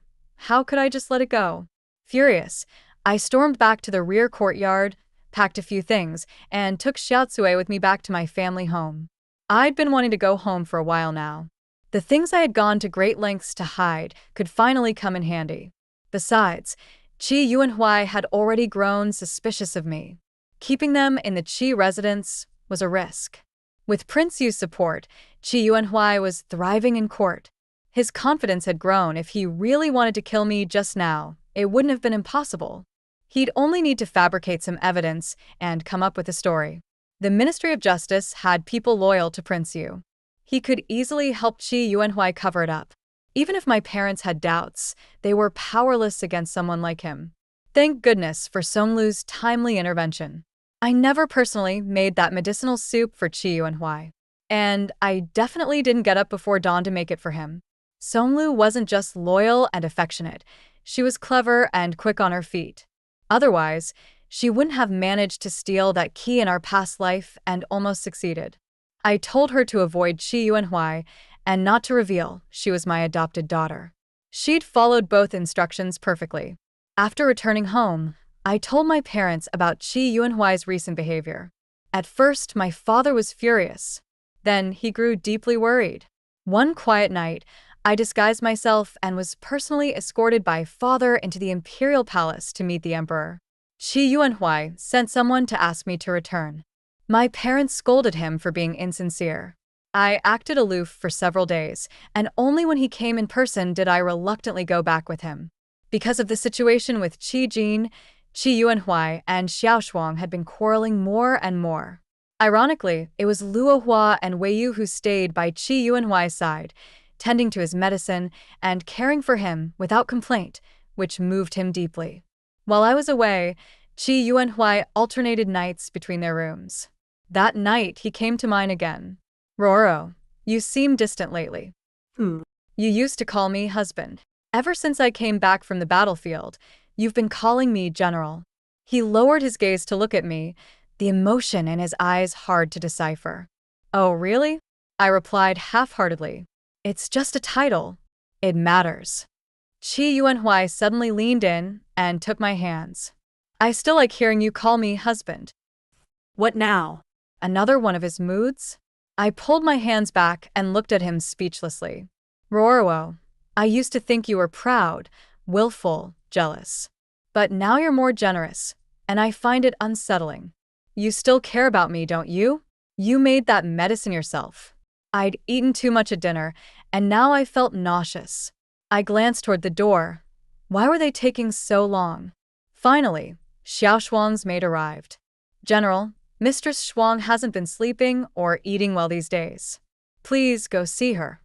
how could I just let it go? Furious, I stormed back to the rear courtyard, packed a few things, and took Xiaotsue with me back to my family home. I'd been wanting to go home for a while now. The things I had gone to great lengths to hide could finally come in handy. Besides, Qi Yuanhuai had already grown suspicious of me. Keeping them in the Qi residence was a risk. With Prince Yu's support, Qi Yuanhuai was thriving in court. His confidence had grown. If he really wanted to kill me just now, it wouldn't have been impossible. He'd only need to fabricate some evidence and come up with a story. The Ministry of Justice had people loyal to Prince Yu. He could easily help Qi Yuanhuai cover it up. Even if my parents had doubts, they were powerless against someone like him. Thank goodness for Songlu's timely intervention. I never personally made that medicinal soup for Qi Yuanhuai. And I definitely didn't get up before dawn to make it for him. Songlu wasn't just loyal and affectionate, she was clever and quick on her feet. Otherwise, she wouldn't have managed to steal that key in our past life and almost succeeded. I told her to avoid Qi Yuanhuai and not to reveal she was my adopted daughter. She'd followed both instructions perfectly. After returning home, I told my parents about Qi Yuanhuai's recent behavior. At first, my father was furious. Then he grew deeply worried. One quiet night, I disguised myself and was personally escorted by father into the imperial palace to meet the emperor. Qi Yuanhuai sent someone to ask me to return. My parents scolded him for being insincere. I acted aloof for several days, and only when he came in person did I reluctantly go back with him. Because of the situation with Qi Jin, Qi Yuanhuai and Xiao Shuang had been quarreling more and more. Ironically, it was Luo Hua and Wei Yu who stayed by Qi Yuanhuai's side, tending to his medicine and caring for him without complaint, which moved him deeply. While I was away, Qi Yuanhuai alternated nights between their rooms. That night, he came to mine again. Roro, you seem distant lately. You used to call me husband. Ever since I came back from the battlefield, you've been calling me general. He lowered his gaze to look at me, the emotion in his eyes hard to decipher. Oh, really? I replied half-heartedly. It's just a title. It matters. Qi Yuanhuai suddenly leaned in and took my hands. I still like hearing you call me husband. What now? Another one of his moods? I pulled my hands back and looked at him speechlessly. Roro, I used to think you were proud, willful, jealous. But now you're more generous, and I find it unsettling. You still care about me, don't you? You made that medicine yourself. I'd eaten too much at dinner, and now I felt nauseous. I glanced toward the door. Why were they taking so long? Finally, Xiao Shuang's maid arrived. General, Mistress Shuang hasn't been sleeping or eating well these days. Please go see her.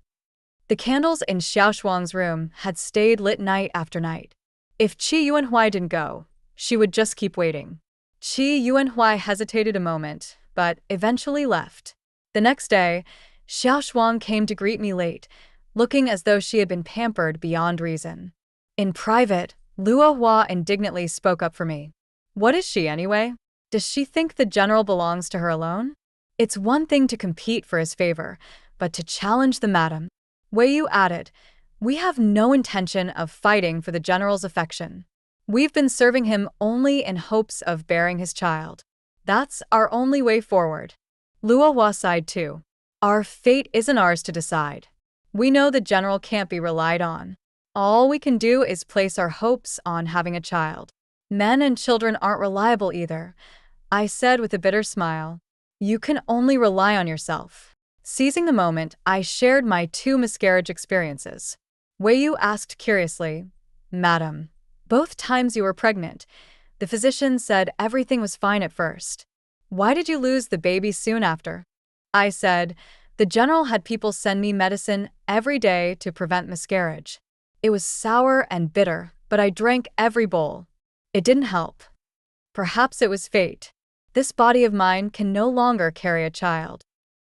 The candles in Xiao Shuang's room had stayed lit night after night. If Qi Yuanhuai didn't go, she would just keep waiting. Qi Yuanhuai hesitated a moment, but eventually left. The next day, Xiao Shuang came to greet me late, looking as though she had been pampered beyond reason. In private, Luo Hua indignantly spoke up for me. What is she anyway? Does she think the general belongs to her alone? It's one thing to compete for his favor, but to challenge the madam. Wei Yu added, we have no intention of fighting for the general's affection. We've been serving him only in hopes of bearing his child. That's our only way forward. Luo Hua sighed too. Our fate isn't ours to decide. We know the general can't be relied on. All we can do is place our hopes on having a child. Men and children aren't reliable either, I said with a bitter smile. You can only rely on yourself. Seizing the moment, I shared my 2 miscarriage experiences. Wei Yu asked curiously, Madam, both times you were pregnant, the physician said everything was fine at first. Why did you lose the baby soon after? I said, the general had people send me medicine every day to prevent miscarriage. It was sour and bitter, but I drank every bowl. It didn't help. Perhaps it was fate. This body of mine can no longer carry a child.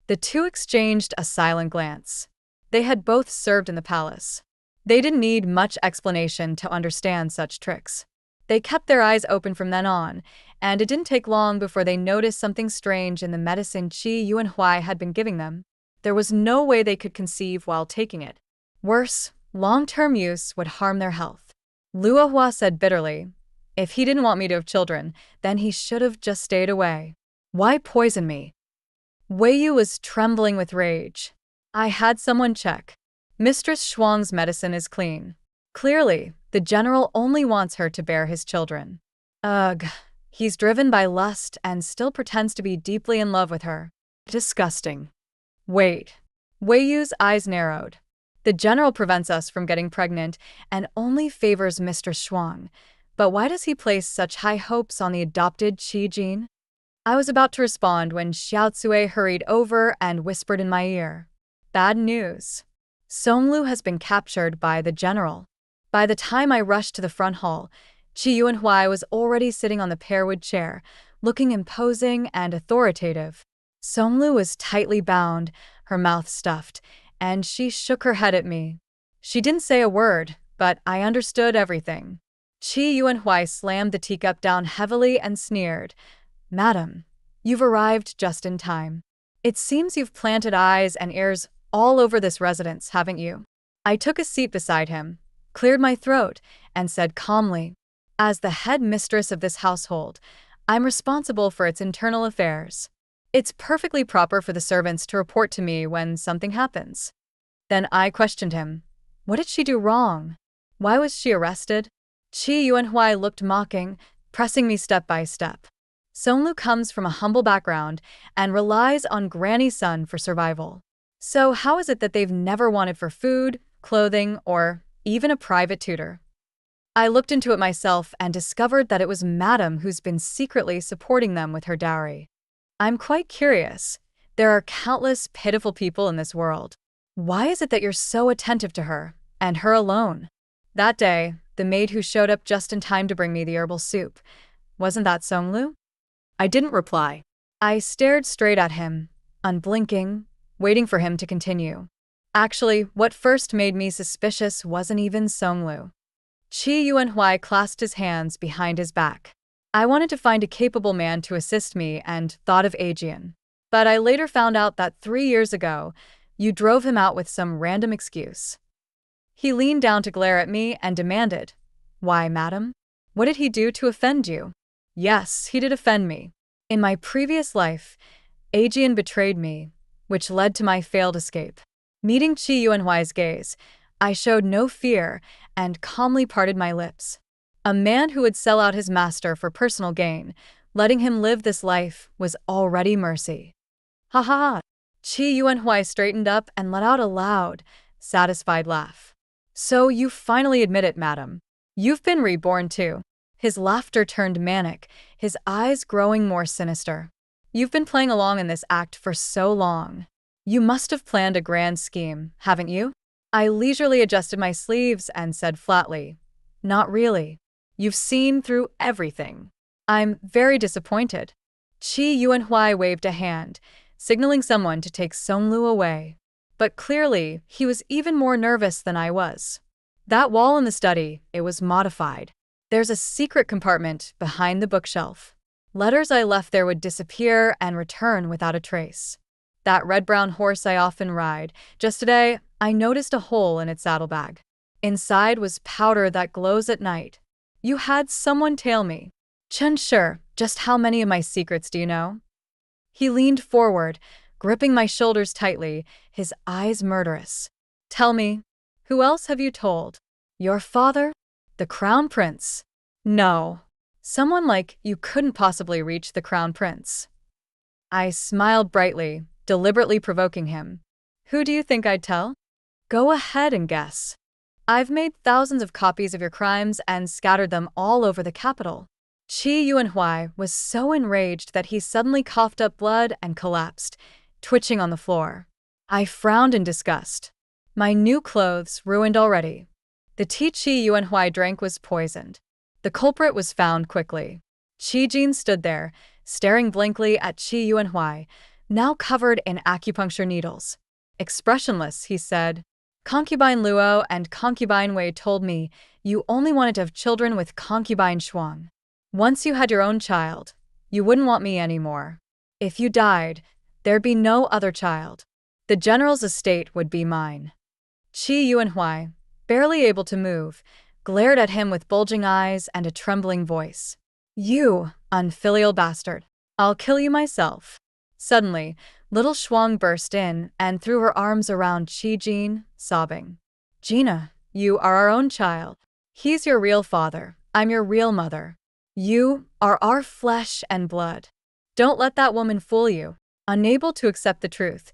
The 2 exchanged a silent glance. They had both served in the palace. They didn't need much explanation to understand such tricks. They kept their eyes open from then on, and it didn't take long before they noticed something strange in the medicine Qi Yuanhuai had been giving them. There was no way they could conceive while taking it. Worse, long-term use would harm their health. Luo Hua said bitterly, if he didn't want me to have children, then he should have just stayed away. Why poison me? Wei Yu was trembling with rage. I had someone check. Mistress Shuang's medicine is clean. Clearly, the general only wants her to bear his children. Ugh, he's driven by lust and still pretends to be deeply in love with her. Disgusting. Wait. Wei Yu's eyes narrowed. The general prevents us from getting pregnant and only favors Mistress Shuang. But why does he place such high hopes on the adopted Qi Jin? I was about to respond when Xiao Tsui hurried over and whispered in my ear. Bad news. Songlu has been captured by the general. By the time I rushed to the front hall, Qi Yuanhuai was already sitting on the pearwood chair, looking imposing and authoritative. Songlu was tightly bound, her mouth stuffed, and she shook her head at me. She didn't say a word, but I understood everything. Qi Yuanhuai slammed the teacup down heavily and sneered. Madam, you've arrived just in time. It seems you've planted eyes and ears all over this residence, haven't you? I took a seat beside him, cleared my throat, and said calmly, as the head mistress of this household, I'm responsible for its internal affairs. It's perfectly proper for the servants to report to me when something happens. Then I questioned him. What did she do wrong? Why was she arrested? Qi Yuanhuai looked mocking, pressing me step by step. Songlu comes from a humble background and relies on Granny's son for survival. So how is it that they've never wanted for food, clothing, or even a private tutor? I looked into it myself and discovered that it was Madam who's been secretly supporting them with her dowry. I'm quite curious. There are countless pitiful people in this world. Why is it that you're so attentive to her, and her alone? That day, the maid who showed up just in time to bring me the herbal soup, wasn't that Songlu? I didn't reply. I stared straight at him, unblinking, waiting for him to continue. Actually, what first made me suspicious wasn't even Songlu. Qi Yuanhuai clasped his hands behind his back. I wanted to find a capable man to assist me and thought of Aegean. But I later found out that 3 years ago, you drove him out with some random excuse. He leaned down to glare at me and demanded, Why, madam? What did he do to offend you? Yes, he did offend me. In my previous life, Aegean betrayed me, which led to my failed escape. Meeting Qi Yuanhuai's gaze, I showed no fear and calmly parted my lips. A man who would sell out his master for personal gain, letting him live this life, was already mercy. Ha ha ha. Qi Yuanhui straightened up and let out a loud, satisfied laugh. So you finally admit it, madam. You've been reborn too. His laughter turned manic, his eyes growing more sinister. You've been playing along in this act for so long. You must have planned a grand scheme, haven't you? I leisurely adjusted my sleeves and said flatly, not really. You've seen through everything. I'm very disappointed. Qi Yuanhui waved a hand, signaling someone to take Songlu away. But clearly, he was even more nervous than I was. That wall in the study, it was modified. There's a secret compartment behind the bookshelf. Letters I left there would disappear and return without a trace. That red-brown horse I often ride, just today, I noticed a hole in its saddlebag. Inside was powder that glows at night. You had someone tail me. Chen Shi, just how many of my secrets do you know? He leaned forward, gripping my shoulders tightly, his eyes murderous. Tell me, who else have you told? Your father? The Crown Prince? No. Someone like you couldn't possibly reach the Crown Prince. I smiled brightly, deliberately provoking him. Who do you think I'd tell? Go ahead and guess. I've made thousands of copies of your crimes and scattered them all over the capital. Qi Yuanhui was so enraged that he suddenly coughed up blood and collapsed, twitching on the floor. I frowned in disgust. My new clothes ruined already. The tea Qi Yuanhui drank was poisoned. The culprit was found quickly. Qi Jin stood there, staring blankly at Qi Yuanhui, now covered in acupuncture needles. Expressionless, he said, Concubine Luo and Concubine Wei told me you only wanted to have children with Concubine Shuang. Once you had your own child, you wouldn't want me anymore. If you died, there'd be no other child. The general's estate would be mine. Qi Yuanhui, barely able to move, glared at him with bulging eyes and a trembling voice. You, unfilial bastard. I'll kill you myself. Suddenly, little Shuang burst in and threw her arms around Qi Jin, sobbing. Gina, you are our own child. He's your real father. I'm your real mother. You are our flesh and blood. Don't let that woman fool you. Unable to accept the truth,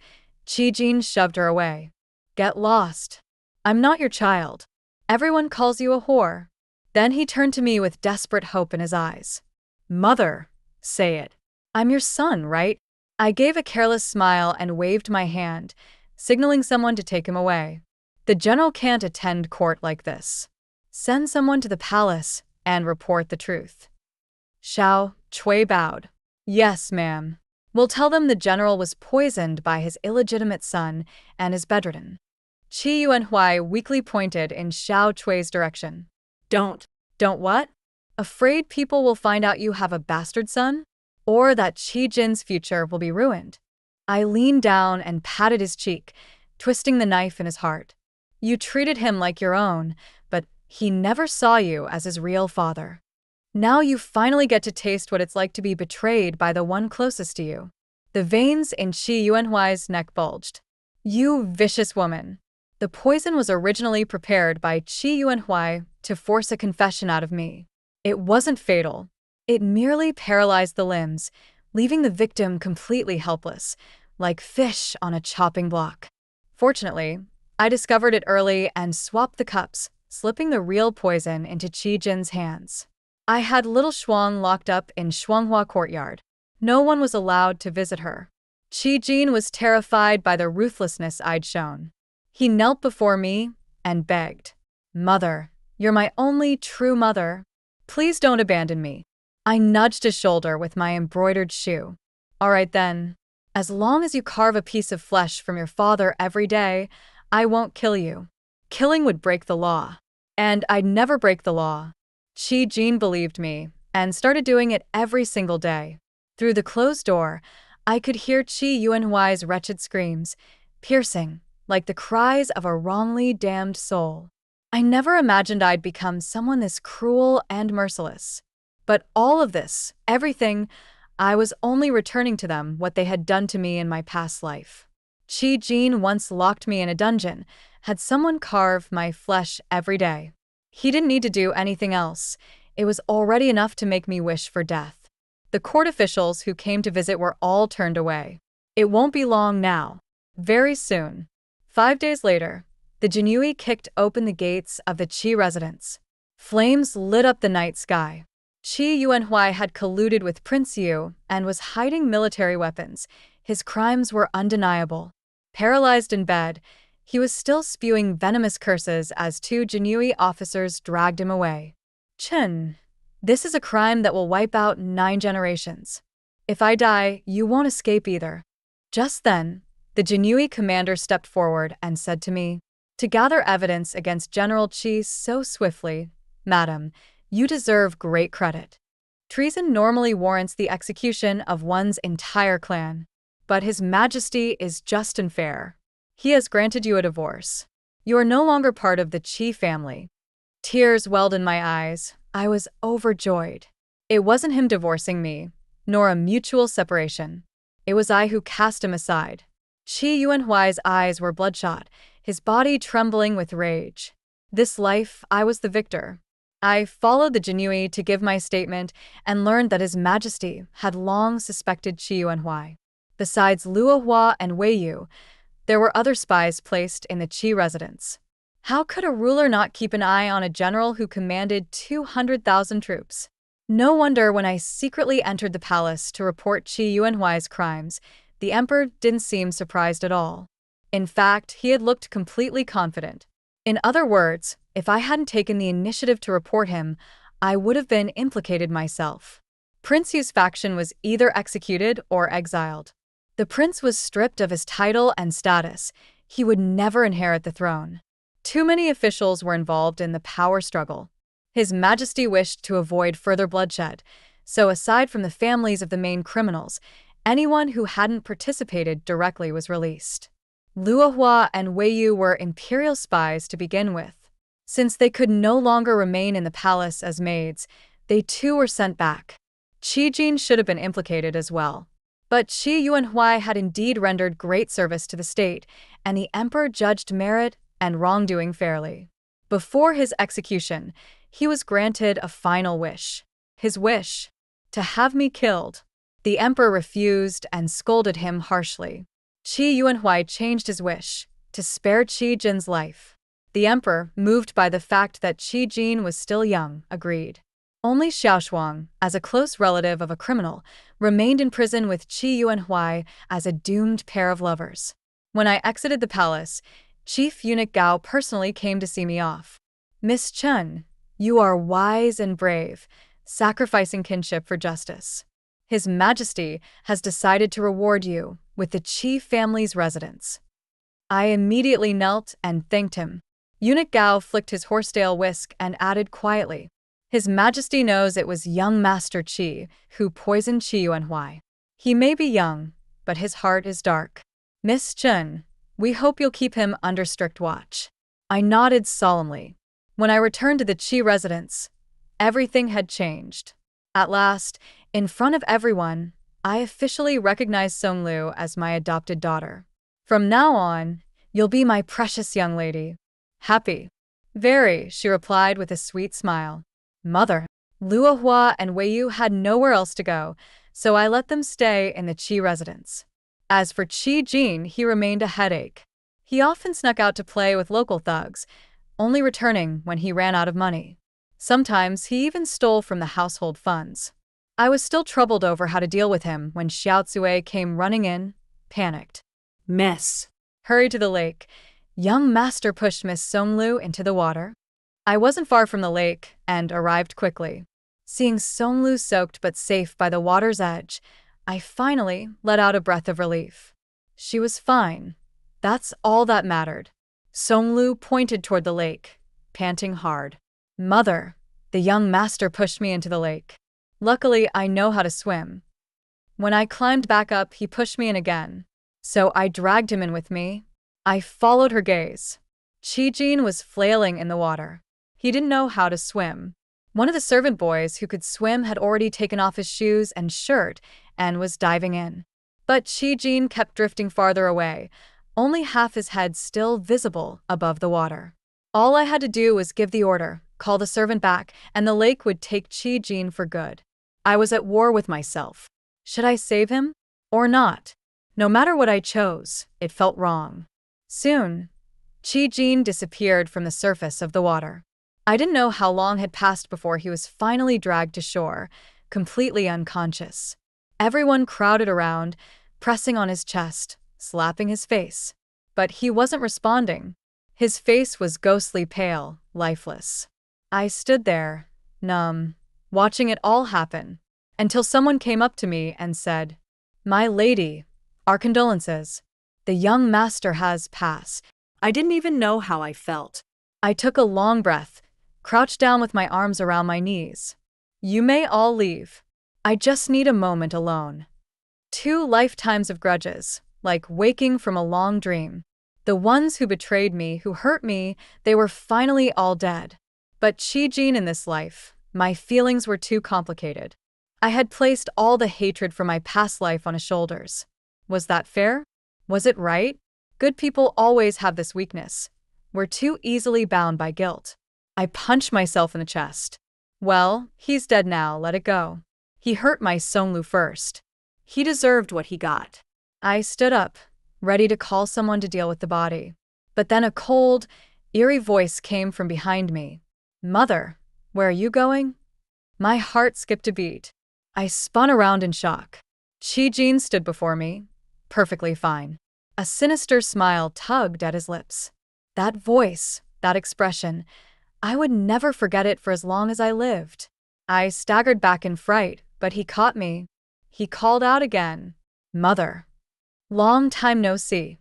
Qi Jin shoved her away. Get lost. I'm not your child. Everyone calls you a whore. Then he turned to me with desperate hope in his eyes. Mother, say it. I'm your son, right? I gave a careless smile and waved my hand, signaling someone to take him away. The general can't attend court like this. Send someone to the palace and report the truth. Xiao Cui bowed. Yes, ma'am. We'll tell them the general was poisoned by his illegitimate son and is bedridden. Qi Yuanhui weakly pointed in Xiao Cui's direction. Don't what? Afraid people will find out you have a bastard son? Or that Qi Jin's future will be ruined? I leaned down and patted his cheek, twisting the knife in his heart. You treated him like your own, but he never saw you as his real father. Now you finally get to taste what it's like to be betrayed by the one closest to you. The veins in Qi Yuanhui's neck bulged. You vicious woman. The poison was originally prepared by Qi Yuanhui to force a confession out of me. It wasn't fatal. It merely paralyzed the limbs, leaving the victim completely helpless, like fish on a chopping block. Fortunately, I discovered it early and swapped the cups, slipping the real poison into Qi Jin's hands. I had little Shuang locked up in Shuanghua courtyard. No one was allowed to visit her. Qi Jin was terrified by the ruthlessness I'd shown. He knelt before me and begged, Mother, you're my only true mother. Please don't abandon me. I nudged his shoulder with my embroidered shoe. All right then. As long as you carve a piece of flesh from your father every day, I won't kill you. Killing would break the law. And I'd never break the law. Qi Jin believed me and started doing it every single day. Through the closed door, I could hear Qi Yuanhui's wretched screams, piercing, like the cries of a wrongly damned soul. I never imagined I'd become someone this cruel and merciless. But all of this, everything, I was only returning to them what they had done to me in my past life. Qi Jin once locked me in a dungeon, had someone carve my flesh every day. He didn't need to do anything else. It was already enough to make me wish for death. The court officials who came to visit were all turned away. It won't be long now. Very soon. 5 days later, the Jinui kicked open the gates of the Qi residence. Flames lit up the night sky. Qi Yuanhui had colluded with Prince Yu and was hiding military weapons. His crimes were undeniable. Paralyzed in bed, he was still spewing venomous curses as two Jinui officers dragged him away. Chen, this is a crime that will wipe out 9 generations. If I die, you won't escape either. Just then, the Jinui commander stepped forward and said to me, to gather evidence against General Qi so swiftly, Madam, you deserve great credit. Treason normally warrants the execution of one's entire clan. But His Majesty is just and fair. He has granted you a divorce. You are no longer part of the Qi family. Tears welled in my eyes. I was overjoyed. It wasn't him divorcing me, nor a mutual separation. It was I who cast him aside. Qi Yuanhui's eyes were bloodshot, his body trembling with rage. This life, I was the victor. I followed the Jinui to give my statement and learned that His Majesty had long suspected Qi Yuanhui. Besides Luo Hua and Wei Yu, there were other spies placed in the Qi residence. How could a ruler not keep an eye on a general who commanded 200,000 troops? No wonder when I secretly entered the palace to report Qi Yuanhui's crimes, the emperor didn't seem surprised at all. In fact, he had looked completely confident. In other words, if I hadn't taken the initiative to report him, I would have been implicated myself. Prince Yu's faction was either executed or exiled. The prince was stripped of his title and status. He would never inherit the throne. Too many officials were involved in the power struggle. His Majesty wished to avoid further bloodshed, so aside from the families of the main criminals, anyone who hadn't participated directly was released. Luo Hua and Wei Yu were imperial spies to begin with. Since they could no longer remain in the palace as maids, they too were sent back. Qi Jin should have been implicated as well. But Qi Yuanhui had indeed rendered great service to the state, and the emperor judged merit and wrongdoing fairly. Before his execution, he was granted a final wish. His wish, to have me killed. The emperor refused and scolded him harshly. Qi Yuanhui changed his wish, to spare Qi Jin's life. The emperor, moved by the fact that Qi Jin was still young, agreed. Only Xiaoshuang, as a close relative of a criminal, remained in prison with Qi Yuanhui as a doomed pair of lovers. When I exited the palace, Chief Eunuch Gao personally came to see me off. Miss Chen, you are wise and brave, sacrificing kinship for justice. His Majesty has decided to reward you with the Qi family's residence. I immediately knelt and thanked him. Eunuch Gao flicked his horsetail whisk and added quietly, His Majesty knows it was young Master Qi who poisoned Qi Yuanhui. He may be young, but his heart is dark. Miss Chen, we hope you'll keep him under strict watch. I nodded solemnly. When I returned to the Qi residence, everything had changed. At last, in front of everyone, I officially recognized Songlu as my adopted daughter. From now on, you'll be my precious young lady. Happy. Very, she replied with a sweet smile. Mother. Luo Hua and Wei Yu had nowhere else to go, so I let them stay in the Qi residence. As for Qi Jin, he remained a headache. He often snuck out to play with local thugs, only returning when he ran out of money. Sometimes he even stole from the household funds. I was still troubled over how to deal with him when Xiao Tsue came running in, panicked. Miss. Hurry to the lake. Young master pushed Miss Songlu into the water. I wasn't far from the lake and arrived quickly. Seeing Songlu soaked but safe by the water's edge, I finally let out a breath of relief. She was fine. That's all that mattered. Songlu pointed toward the lake, panting hard. Mother, the young master pushed me into the lake. Luckily, I know how to swim. When I climbed back up, he pushed me in again. So I dragged him in with me. I followed her gaze. Qi Jin was flailing in the water. He didn't know how to swim. One of the servant boys who could swim had already taken off his shoes and shirt and was diving in. But Qi Jin kept drifting farther away, only half his head still visible above the water. All I had to do was give the order, call the servant back, and the lake would take Qi Jin for good. I was at war with myself. Should I save him or not? No matter what I chose, it felt wrong. Soon, Chi-Jin disappeared from the surface of the water. I didn't know how long had passed before he was finally dragged to shore, completely unconscious. Everyone crowded around, pressing on his chest, slapping his face. But he wasn't responding. His face was ghostly pale, lifeless. I stood there, numb, watching it all happen, until someone came up to me and said, "My lady, our condolences. The young master has passed." I didn't even know how I felt. I took a long breath, crouched down with my arms around my knees. "You may all leave. I just need a moment alone." 2 lifetimes of grudges, like waking from a long dream. The ones who betrayed me, who hurt me, they were finally all dead. But Chi-Jin in this life, my feelings were too complicated. I had placed all the hatred from my past life on his shoulders. Was that fair? Was it right? Good people always have this weakness. We're too easily bound by guilt. I punched myself in the chest. Well, he's dead now, let it go. He hurt my Songlu first. He deserved what he got. I stood up, ready to call someone to deal with the body. But then a cold, eerie voice came from behind me. "Mother, where are you going?" My heart skipped a beat. I spun around in shock. Chi-Jin stood before me, perfectly fine. A sinister smile tugged at his lips. That voice, that expression, I would never forget it for as long as I lived. I staggered back in fright, but he caught me. He called out again, "Mother. Long time no see."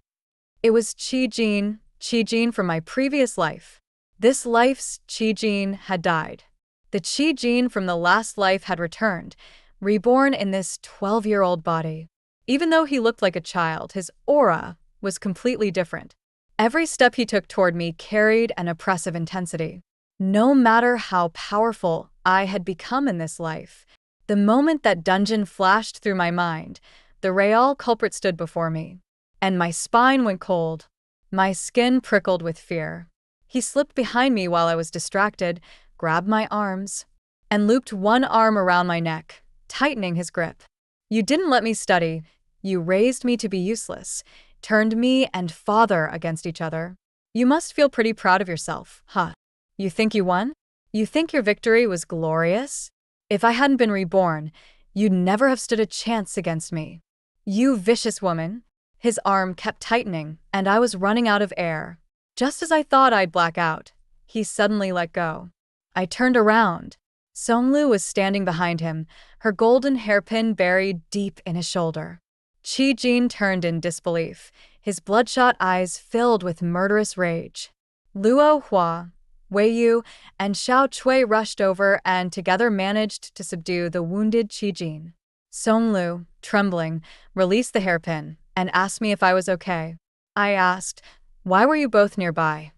It was Chi-Jin from my previous life. This life's Chi-Jin had died. The Chi-Jin from the last life had returned, reborn in this 12-year-old body. Even though he looked like a child, his aura was completely different. Every step he took toward me carried an oppressive intensity. No matter how powerful I had become in this life, the moment that dungeon flashed through my mind, the real culprit stood before me. And my spine went cold. My skin prickled with fear. He slipped behind me while I was distracted, grabbed my arms, and looped one arm around my neck, tightening his grip. "You didn't let me study. You raised me to be useless, turned me and father against each other. You must feel pretty proud of yourself, huh? You think you won? You think your victory was glorious? If I hadn't been reborn, you'd never have stood a chance against me. You vicious woman." His arm kept tightening, and I was running out of air. Just as I thought I'd black out, he suddenly let go. I turned around. Songlu was standing behind him, her golden hairpin buried deep in his shoulder. Chi-Jin turned in disbelief, his bloodshot eyes filled with murderous rage. Luo Hua, Wei Yu, and Xiao Chui rushed over and together managed to subdue the wounded Chi-Jin. Songlu, trembling, released the hairpin and asked me if I was okay. I asked, "Why were you both nearby?"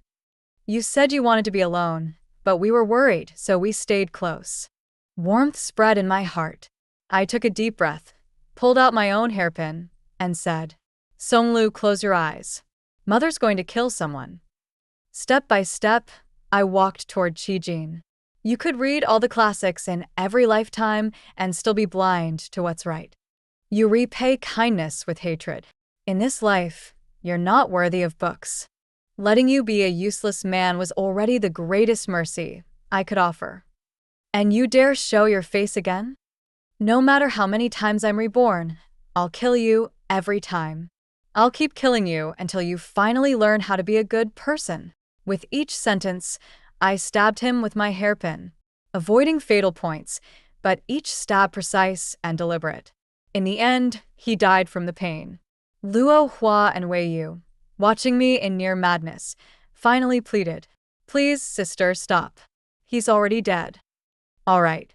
"You said you wanted to be alone, but we were worried, so we stayed close." Warmth spread in my heart. I took a deep breath, pulled out my own hairpin, and said, "Songlu, close your eyes. Mother's going to kill someone." Step by step, I walked toward Chi-Jin. You could read all the classics in every lifetime and still be blind to what's right. You repay kindness with hatred. In this life, you're not worthy of books. Letting you be a useless man was already the greatest mercy I could offer. And you dare show your face again? No matter how many times I'm reborn, I'll kill you every time. I'll keep killing you until you finally learn how to be a good person. With each sentence, I stabbed him with my hairpin, avoiding fatal points, but each stab precise and deliberate. In the end, he died from the pain. Luo Hua and Wei Yu, watching me in near madness, finally pleaded, "Please, sister, stop. He's already dead." "All right."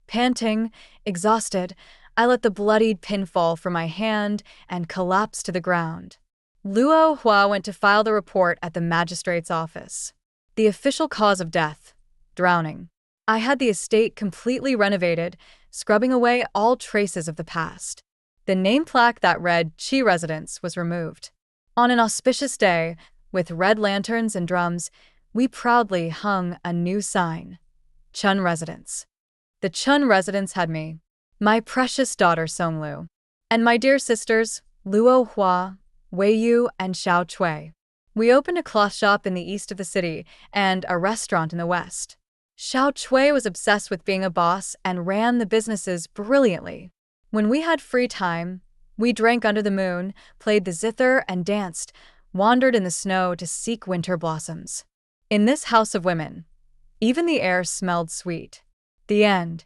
Panting, exhausted, I let the bloodied pin fall from my hand and collapsed to the ground. Luo Hua went to file the report at the magistrate's office. The official cause of death: drowning. I had the estate completely renovated, scrubbing away all traces of the past. The name plaque that read Chi Residence was removed. On an auspicious day, with red lanterns and drums, we proudly hung a new sign: Chun Residence. The Chun Residence had me, my precious daughter Songlu, and my dear sisters, Luo Hua, Wei Yu, and Xiao Chui. We opened a cloth shop in the east of the city and a restaurant in the west. Xiao Chui was obsessed with being a boss and ran the businesses brilliantly. When we had free time, we drank under the moon, played the zither, and danced, wandered in the snow to seek winter blossoms. In this house of women, even the air smelled sweet. The end.